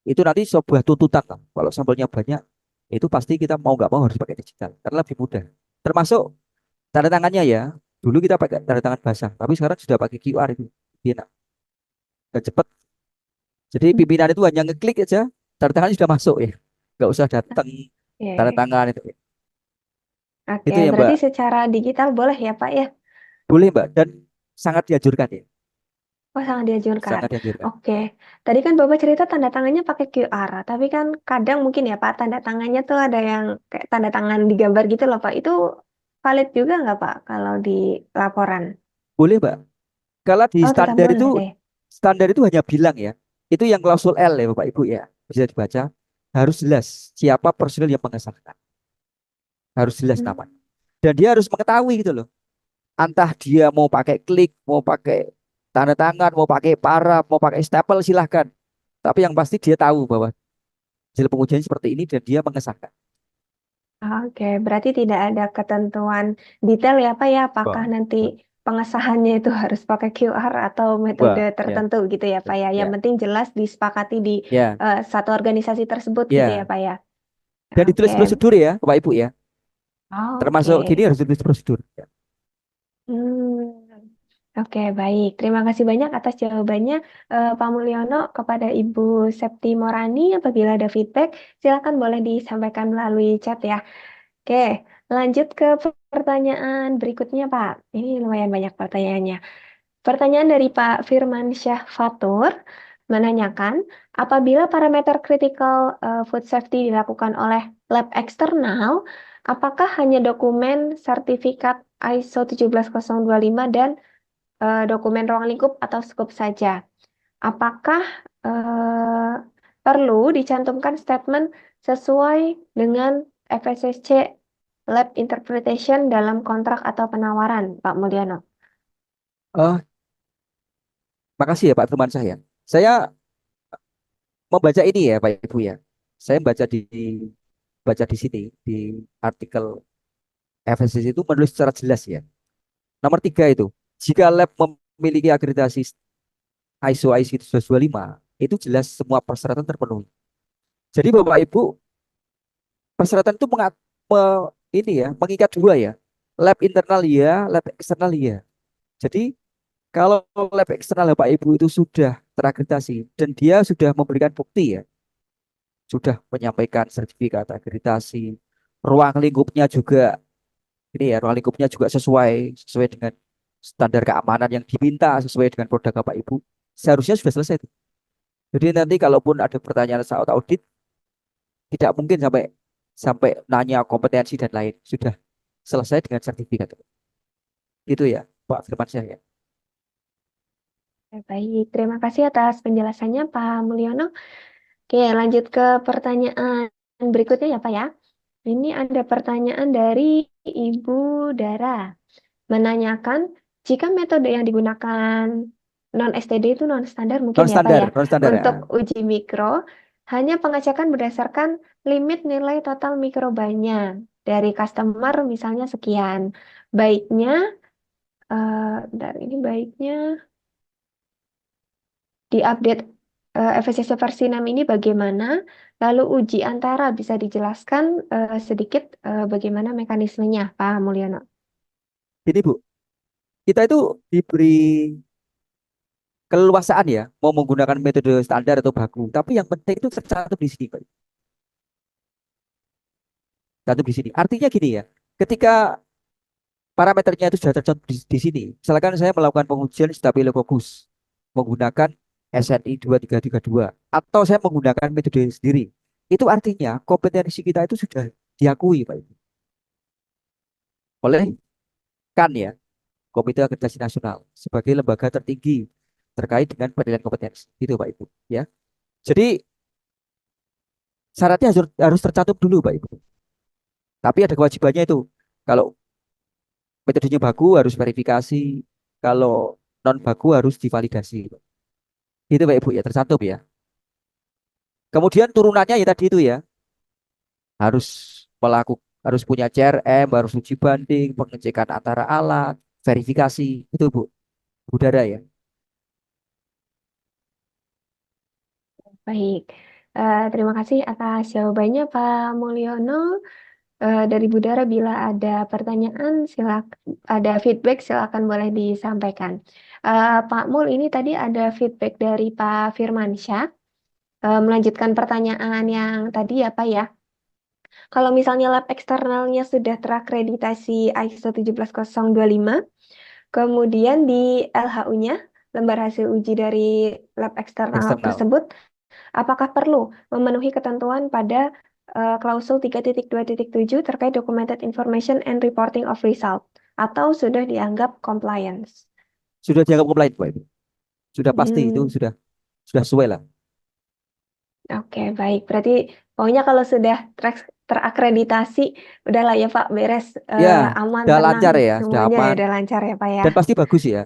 itu nanti sebuah tuntutan lah. Kalau sampelnya banyak itu pasti kita mau nggak mau harus pakai digital karena lebih mudah. Termasuk tanda tangannya ya. Dulu kita pakai tanda tangan basah, tapi sekarang sudah pakai QR itu. Lebih enak dan cepat. Jadi pimpinan itu hanya ngeklik aja, tanda tangan sudah masuk ya. Nggak usah datang tanda Oke, tangan itu. oke, Itu ya berarti Mbak. secara digital boleh ya Pak ya? Boleh Mbak dan sangat dianjurkan ya. Oh, sangat dianjurkan. Sangat dianjurkan. Oke, tadi kan Bapak cerita tanda tangannya pakai QR, tapi kan kadang mungkin ya Pak, tanda tangannya tuh ada yang kayak tanda tangan digambar gitu loh Pak. Itu valid juga nggak Pak kalau di laporan? Boleh Mbak. Kalau di Oh, tetap boleh. standar itu hanya bilang ya. Itu yang klausul L ya Bapak Ibu ya. Bisa dibaca. Harus jelas siapa personil yang mengesahkan. Harus jelas Hmm, namanya. Dan dia harus mengetahui gitu loh. Entah dia mau pakai klik, mau pakai tanda tangan, mau pakai paraf, mau pakai stempel silahkan. Tapi yang pasti dia tahu bahwa hasil pengujian seperti ini dan dia mengesahkan. Oke, berarti tidak ada ketentuan detail ya Pak ya, apakah Wah, nanti pengesahannya itu harus pakai QR atau metode wah, ya, tertentu gitu ya Pak ya. Yang ya, penting jelas disepakati di ya, satu organisasi tersebut gitu ya ya. Pak ya. Dan Oke, ditulis prosedur ya, Bapak Ibu ya. oke. Termasuk gini harus ditulis prosedur. Ya. Hmm, oke, baik. Terima kasih banyak atas jawabannya, Pak Mulyono. Kepada Ibu Septi Morani, apabila ada feedback, silakan boleh disampaikan melalui chat ya. Oke, lanjut ke pertanyaan berikutnya, Pak. Ini lumayan banyak pertanyaannya. Pertanyaan dari Pak Firman Syah Fatur menanyakan, apabila parameter critical food safety dilakukan oleh lab eksternal, apakah hanya dokumen sertifikat ISO 17025 dan dokumen ruang lingkup atau skop saja? Apakah perlu dicantumkan statement sesuai dengan FSSC Lab Interpretation dalam kontrak atau penawaran, Pak Mulyono? Oh, makasih ya Pak teman saya. Saya membaca ini ya Pak Ibu ya. Saya baca di sini di artikel FSC itu menulis secara jelas ya. Nomor 3 itu, jika lab memiliki akreditasi ISO IC 125, itu jelas semua persyaratan terpenuhi. Jadi Bapak Ibu, persyaratan itu ini ya, mengikat dua ya. Lab internal ya, lab eksternal ya. Jadi kalau lab eksternal Bapak Ibu itu sudah terakreditasi dan dia sudah memberikan bukti ya, sudah menyampaikan sertifikat akreditasi, ruang lingkupnya juga ini ya, ruang lingkupnya juga sesuai dengan standar keamanan yang diminta sesuai dengan produk Bapak Ibu. Seharusnya sudah selesai itu. Jadi nanti kalaupun ada pertanyaan saat audit, tidak mungkin sampai sampai nanya kompetensi dan lain. Sudah selesai dengan sertifikat. Itu ya, Pak Firmansyah ya. Baik, terima kasih atas penjelasannya Pak Mulyono. Oke, lanjut ke pertanyaan berikutnya ya Pak ya. Ini ada pertanyaan dari Ibu Dara. Menanyakan, jika metode yang digunakan non-STD itu non-standar mungkin Non ya Pak standar, ya, non standar ya. untuk uji mikro, hanya pengecekan berdasarkan limit nilai total mikrobanya dari customer misalnya sekian. Baiknya, bentar, ini baiknya diupdate FSSC versi 6 ini bagaimana? Lalu uji antara bisa dijelaskan sedikit bagaimana mekanismenya, Pak Mulyono? Ini Bu, kita itu diberi keleluasaan ya, mau menggunakan metode standar atau baku. Tapi yang penting itu tercantum di sini, Pak. Tercantum di sini. Artinya gini ya, ketika parameternya itu sudah tercantum di sini. Misalkan saya melakukan pengujian stabilococcus menggunakan SNI 2332 atau saya menggunakan metode sendiri. Itu artinya kompetensi kita itu sudah diakui Pak Ibu, oleh KAN ya, Komite Akreditasi Nasional sebagai lembaga tertinggi terkait dengan penilaian kompetensi. Itu Pak Ibu ya. Jadi syaratnya harus tercantum dulu Pak Ibu. Tapi ada kewajibannya itu. Kalau metodenya baku harus verifikasi, kalau non baku harus divalidasi. Itu Pak Ibu ya, tercantum ya. Kemudian turunannya ya tadi itu ya, harus harus punya CRM, harus uji banding, pengecekan antara alat, verifikasi. Itu Bu, Budara ya. Baik, terima kasih atas jawabannya Pak Mulyono. Dari Budara, bila ada pertanyaan, ada feedback, silakan boleh disampaikan. Pak Mul, ini tadi ada feedback dari Pak Firmansyah. Melanjutkan pertanyaan yang tadi ya Pak ya. Kalau misalnya lab eksternalnya sudah terakreditasi ISO 17025, kemudian di LHU-nya, lembar hasil uji dari lab eksternal Eksternal. tersebut, apakah perlu memenuhi ketentuan pada klausul 3.2.7 terkait documented information and reporting of result, atau sudah dianggap compliance? Sudah dianggap komplain Pak Ibu. Sudah pasti itu Hmm, sudah sesuai lah. oke, baik. Berarti pokoknya kalau sudah terakreditasi, udahlah ya Pak, beres, Ya, aman, sudah tenang, lancar ya, sudah semuanya ya aman udah lancar ya Pak ya. dan pasti bagus ya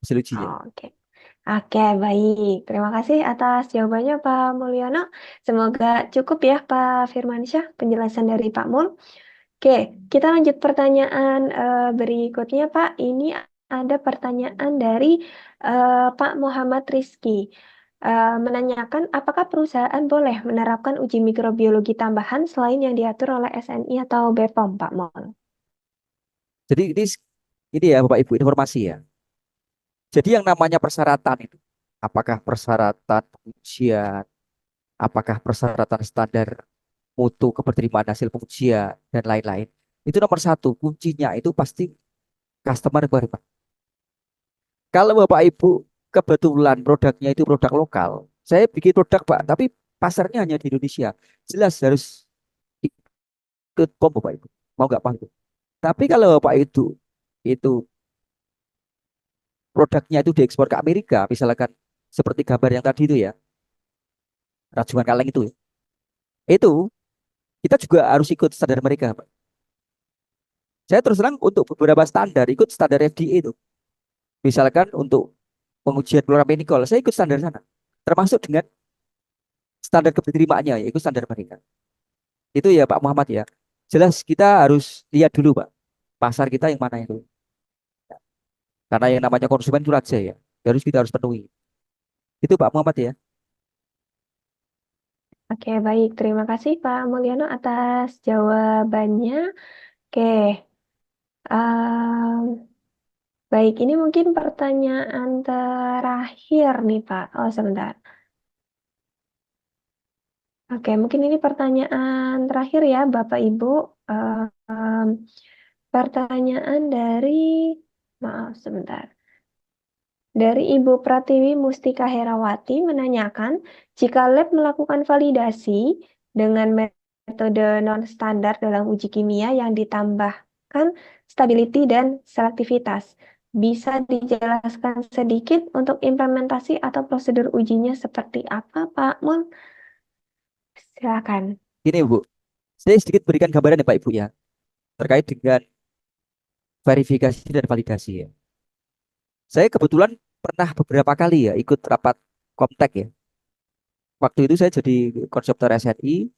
hasil ujinya. Oke. Oke, baik. Terima kasih atas jawabannya Pak Mulyono. Semoga cukup ya Pak Firmansyah penjelasan dari Pak Mul. Oke, kita lanjut pertanyaan berikutnya Pak. Ini ada pertanyaan dari Pak Muhammad Rizky. Menanyakan apakah perusahaan boleh menerapkan uji mikrobiologi tambahan selain yang diatur oleh SNI atau BPOM, Pak Mul? Jadi ini ya Bapak Ibu informasi ya. Jadi yang namanya persyaratan itu, apakah persyaratan pengujian, apakah persyaratan standar mutu keberterimaan hasil pengujian dan lain-lain, itu nomor satu kuncinya itu pasti customer requirement. Kalau Bapak Ibu kebetulan produknya itu produk lokal, saya bikin produk Pak, tapi pasarnya hanya di Indonesia, jelas harus ikut POM Bapak Ibu. Mau nggak mau. Tapi kalau Bapak itu produknya itu diekspor ke Amerika, misalkan seperti gambar yang tadi itu ya, rajungan kaleng itu kita juga harus ikut standar mereka, Pak. Saya terus terang untuk beberapa standar ikut standar FDA itu. Misalkan untuk pengujian chloramphenicol, saya ikut standar sana. Termasuk dengan standar ketertimaannya, ya ikut standar mereka. Itu ya Pak Muhammad ya. Jelas kita harus lihat dulu Pak, pasar kita yang mana itu. Karena yang namanya konsumen itu raja ya. Kita harus penuhi. Itu Pak Muhammad ya. Oke, baik. Terima kasih Pak Mulyono atas jawabannya. Oke, baik. Ini mungkin pertanyaan terakhir nih Pak. Oh, sebentar. Oke, mungkin ini pertanyaan terakhir ya Bapak Ibu. Pertanyaan maaf sebentar. Dari Ibu Pratiwi Mustika Herawati menanyakan, jika lab melakukan validasi dengan metode non-standar dalam uji kimia yang ditambahkan stability dan selektivitas, bisa dijelaskan sedikit untuk implementasi atau prosedur ujinya seperti apa, Pak Mul? Silakan. Ini Bu, saya sedikit berikan gambaran ya Pak Ibu ya. Terkait dengan verifikasi dan validasi ya. Saya kebetulan pernah beberapa kali ya ikut rapat Komtek ya. Waktu itu saya jadi konseptor SNI.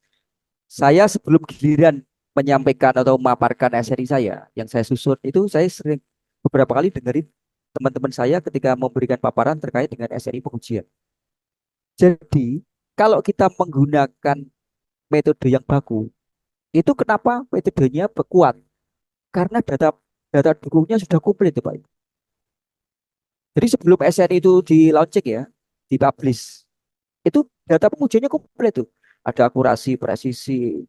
Saya sebelum giliran menyampaikan atau memaparkan SNI saya yang saya susun itu saya sering beberapa kali dengerin teman-teman saya ketika memberikan paparan terkait dengan SNI pengujian. Jadi kalau kita menggunakan metode yang baku, itu kenapa metodenya kuat? Karena data data dukungnya sudah komplit ya Pak. Jadi sebelum SNI itu di launching ya, dipublish, itu data pengujiannya komplit tuh. Ada akurasi, presisi,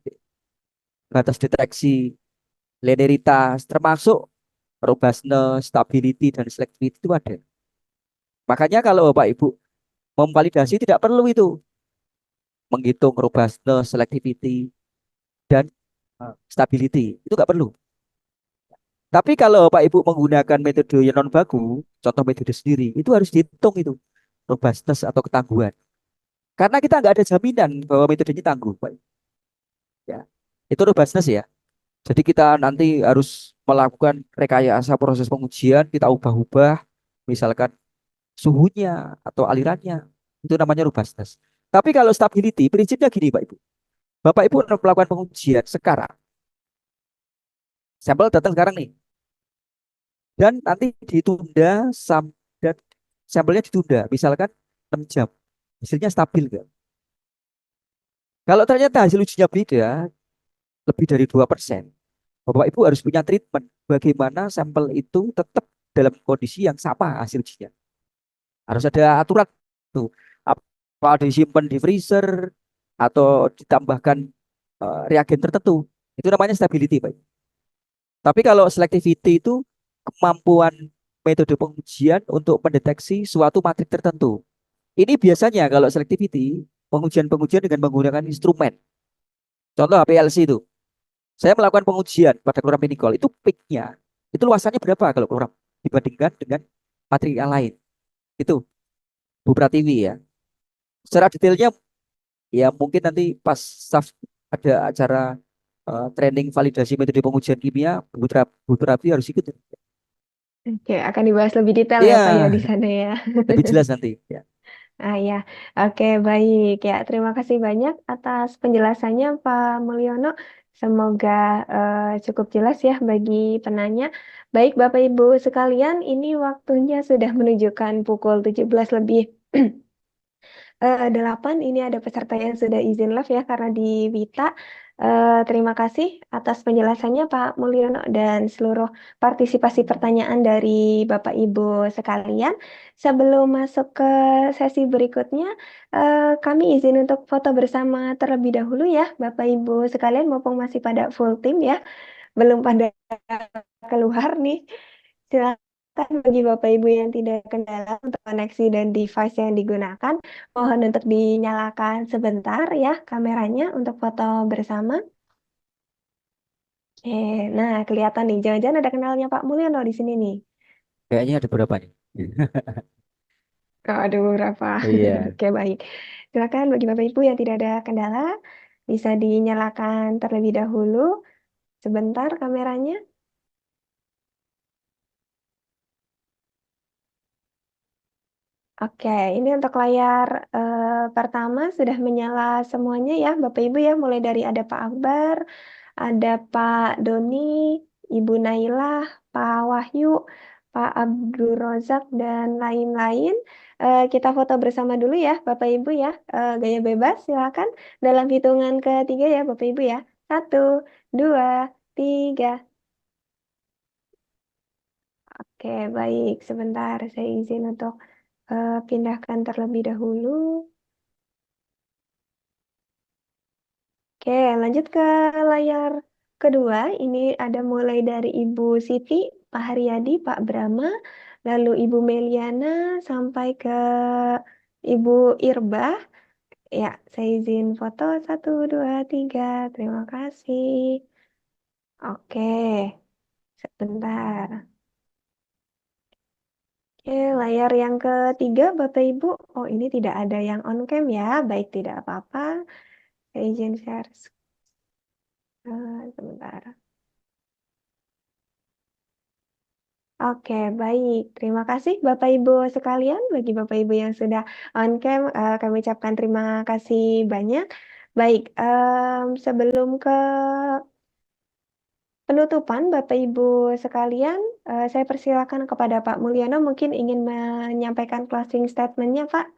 batas deteksi, linearitas, termasuk robustness, stability, dan selectivity itu ada. Makanya kalau Bapak Ibu memvalidasi tidak perlu itu menghitung robustness, selectivity, dan stability. Itu nggak perlu. Tapi kalau Bapak Ibu menggunakan metode yang non baku, contoh metode sendiri, itu harus dihitung itu robustness atau ketangguhan. Karena kita nggak ada jaminan bahwa metodenya tangguh, Pak. Ya, itu robustness ya. Jadi kita nanti harus melakukan rekayasa proses pengujian, kita ubah-ubah, misalkan suhunya atau alirannya, itu namanya robustness. Tapi kalau stability, prinsipnya gini, Pak Ibu. Bapak Ibu melakukan pengujian sekarang, sampel datang sekarang nih, dan nanti ditunda dan sampelnya ditunda, misalkan 6 jam, hasilnya stabil nggak? Kalau ternyata hasil ujinya beda, lebih dari 2%, Bapak Ibu harus punya treatment bagaimana sampel itu tetap dalam kondisi yang sama hasil ujinya. Harus ada aturan tuh. Apa disimpan di freezer atau ditambahkan reagen tertentu. Itu namanya stability, Pak. Tapi kalau selectivity itu kemampuan metode pengujian untuk mendeteksi suatu matrik tertentu. Ini biasanya kalau selectivity pengujian-pengujian dengan menggunakan instrumen. Contoh HPLC itu. Saya melakukan pengujian pada chloramphenicol, itu peaknya, itu luasannya berapa kalau chloram dibandingkan dengan materi yang lain. Itu Bu Pratiwi ya. Secara detailnya ya mungkin nanti pas staff ada acara training validasi metode pengujian kimia, Bu Pratiwi harus ikut. Oke, akan dibahas lebih detail ya Iya, Pak ya di sana ya. lebih jelas nanti. Ya. Ya, oke baik ya. Terima kasih banyak atas penjelasannya Pak Mulyono. Semoga cukup jelas ya bagi penanya. Baik Bapak Ibu sekalian, ini waktunya sudah menunjukkan pukul 17 lebih 8. Ini ada peserta yang sudah izin live ya karena di Wita. Terima kasih atas penjelasannya Pak Mulyono dan seluruh partisipasi pertanyaan dari Bapak Ibu sekalian. Sebelum masuk ke sesi berikutnya, kami izin untuk foto bersama terlebih dahulu ya Bapak Ibu sekalian, mumpung masih pada full tim ya, belum pada keluar nih. Silakan bagi Bapak Ibu yang tidak kendala untuk koneksi dan device yang digunakan, mohon untuk dinyalakan sebentar ya kameranya untuk foto bersama. Nah kelihatan nih, jangan-jangan ada kenalnya Pak Mulyono di sini nih. Kayaknya ada berapa nih? Oh, ada beberapa. Iya. Oke, baik. Silakan bagi Bapak Ibu yang tidak ada kendala, bisa dinyalakan terlebih dahulu. Sebentar kameranya. Oke, ini untuk layar pertama sudah menyala semuanya ya, Bapak Ibu ya. Mulai dari ada Pak Akbar, ada Pak Doni, Ibu Nailah, Pak Wahyu, Pak Abdul Rozak, dan lain-lain. Kita foto bersama dulu ya, Bapak Ibu ya. Gaya bebas, silakan. Dalam hitungan ketiga ya, Bapak Ibu ya. Satu, dua, tiga. Oke, baik. Sebentar, saya izin untuk pindahkan terlebih dahulu. Oke, lanjut ke layar kedua. Ini ada mulai dari Ibu Siti, Pak Haryadi, Pak Brahma, lalu Ibu Meliana, sampai ke Ibu Irbah. Ya, saya izin foto. Satu, dua, tiga. Terima kasih. Oke, sebentar. Oke, layar yang ketiga, Bapak Ibu. Oh, ini tidak ada yang on cam ya. Baik, tidak apa-apa. Saya izin share. Sebentar. Oke, baik. Terima kasih Bapak Ibu sekalian. Bagi Bapak Ibu yang sudah on cam, kami ucapkan terima kasih banyak. Baik, sebelum ke penutupan, Bapak Ibu sekalian, saya persilakan kepada Pak Mulyono mungkin ingin menyampaikan closing statement-nya, Pak.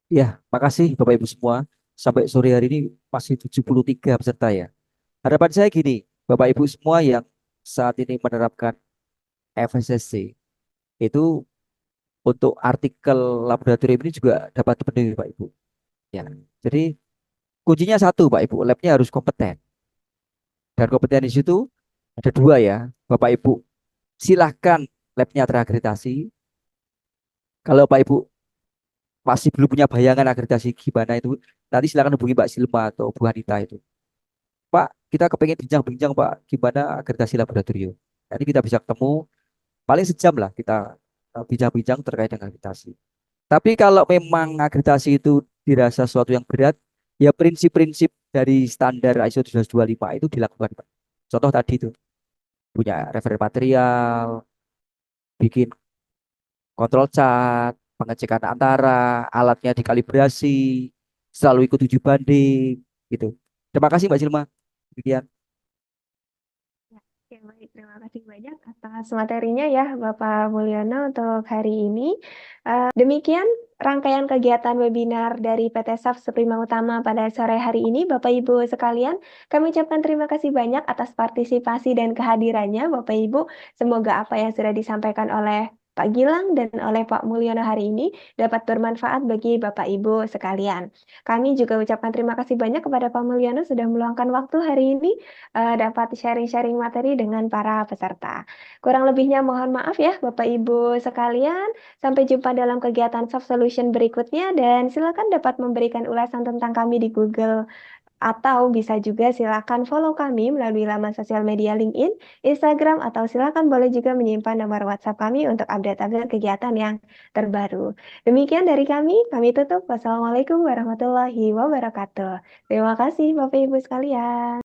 Ya, makasih Bapak Ibu semua. Sampai sore hari ini masih 73 peserta ya. Harapan saya gini, Bapak Ibu semua yang saat ini menerapkan FSSC itu untuk artikel laboratorium ini juga dapat dipenuhi Pak Ibu. Ya. Jadi kuncinya satu Pak Ibu, labnya harus kompeten. Dan kompeten di situ ada dua ya, Bapak Ibu. Silahkan labnya terakreditasi. Kalau Pak Ibu masih belum punya bayangan akreditasi gimana itu, nanti silakan hubungi Mbak Silma atau Bu Anita itu. Pak, kita kepengen bincang-bincang Pak, gimana akreditasi laboratorium. Nanti kita bisa ketemu, paling sejam lah kita bincang-bincang terkait dengan akreditasi. Tapi kalau memang akreditasi itu dirasa sesuatu yang berat, ya prinsip-prinsip dari standar ISO 14025 itu dilakukan, Pak. Contoh tadi itu, punya referensi material, bikin kontrol cat, pengecekan antara, alatnya dikalibrasi, selalu ikut uji banding, gitu. Terima kasih Mbak Silma. Demikian. Ya, oke, baik. Terima kasih banyak atas materinya ya, Bapak Mulyono untuk hari ini. Demikian rangkaian kegiatan webinar dari PT SAF Prima Utama pada sore hari ini, Bapak Ibu sekalian. Kami ucapkan terima kasih banyak atas partisipasi dan kehadirannya, Bapak Ibu. Semoga apa yang sudah disampaikan oleh Pak Gilang dan oleh Pak Mulyono hari ini dapat bermanfaat bagi Bapak Ibu sekalian. Kami juga ucapkan terima kasih banyak kepada Pak Mulyono sudah meluangkan waktu hari ini dapat sharing-sharing materi dengan para peserta. Kurang lebihnya mohon maaf ya Bapak Ibu sekalian. Sampai jumpa dalam kegiatan Soft Solution berikutnya dan silakan dapat memberikan ulasan tentang kami di Google atau bisa juga silakan follow kami melalui laman sosial media LinkedIn, Instagram, atau silakan boleh juga menyimpan nomor WhatsApp kami untuk update-update kegiatan yang terbaru. Demikian dari kami tutup. Wassalamualaikum warahmatullahi wabarakatuh. Terima kasih Bapak Ibu sekalian.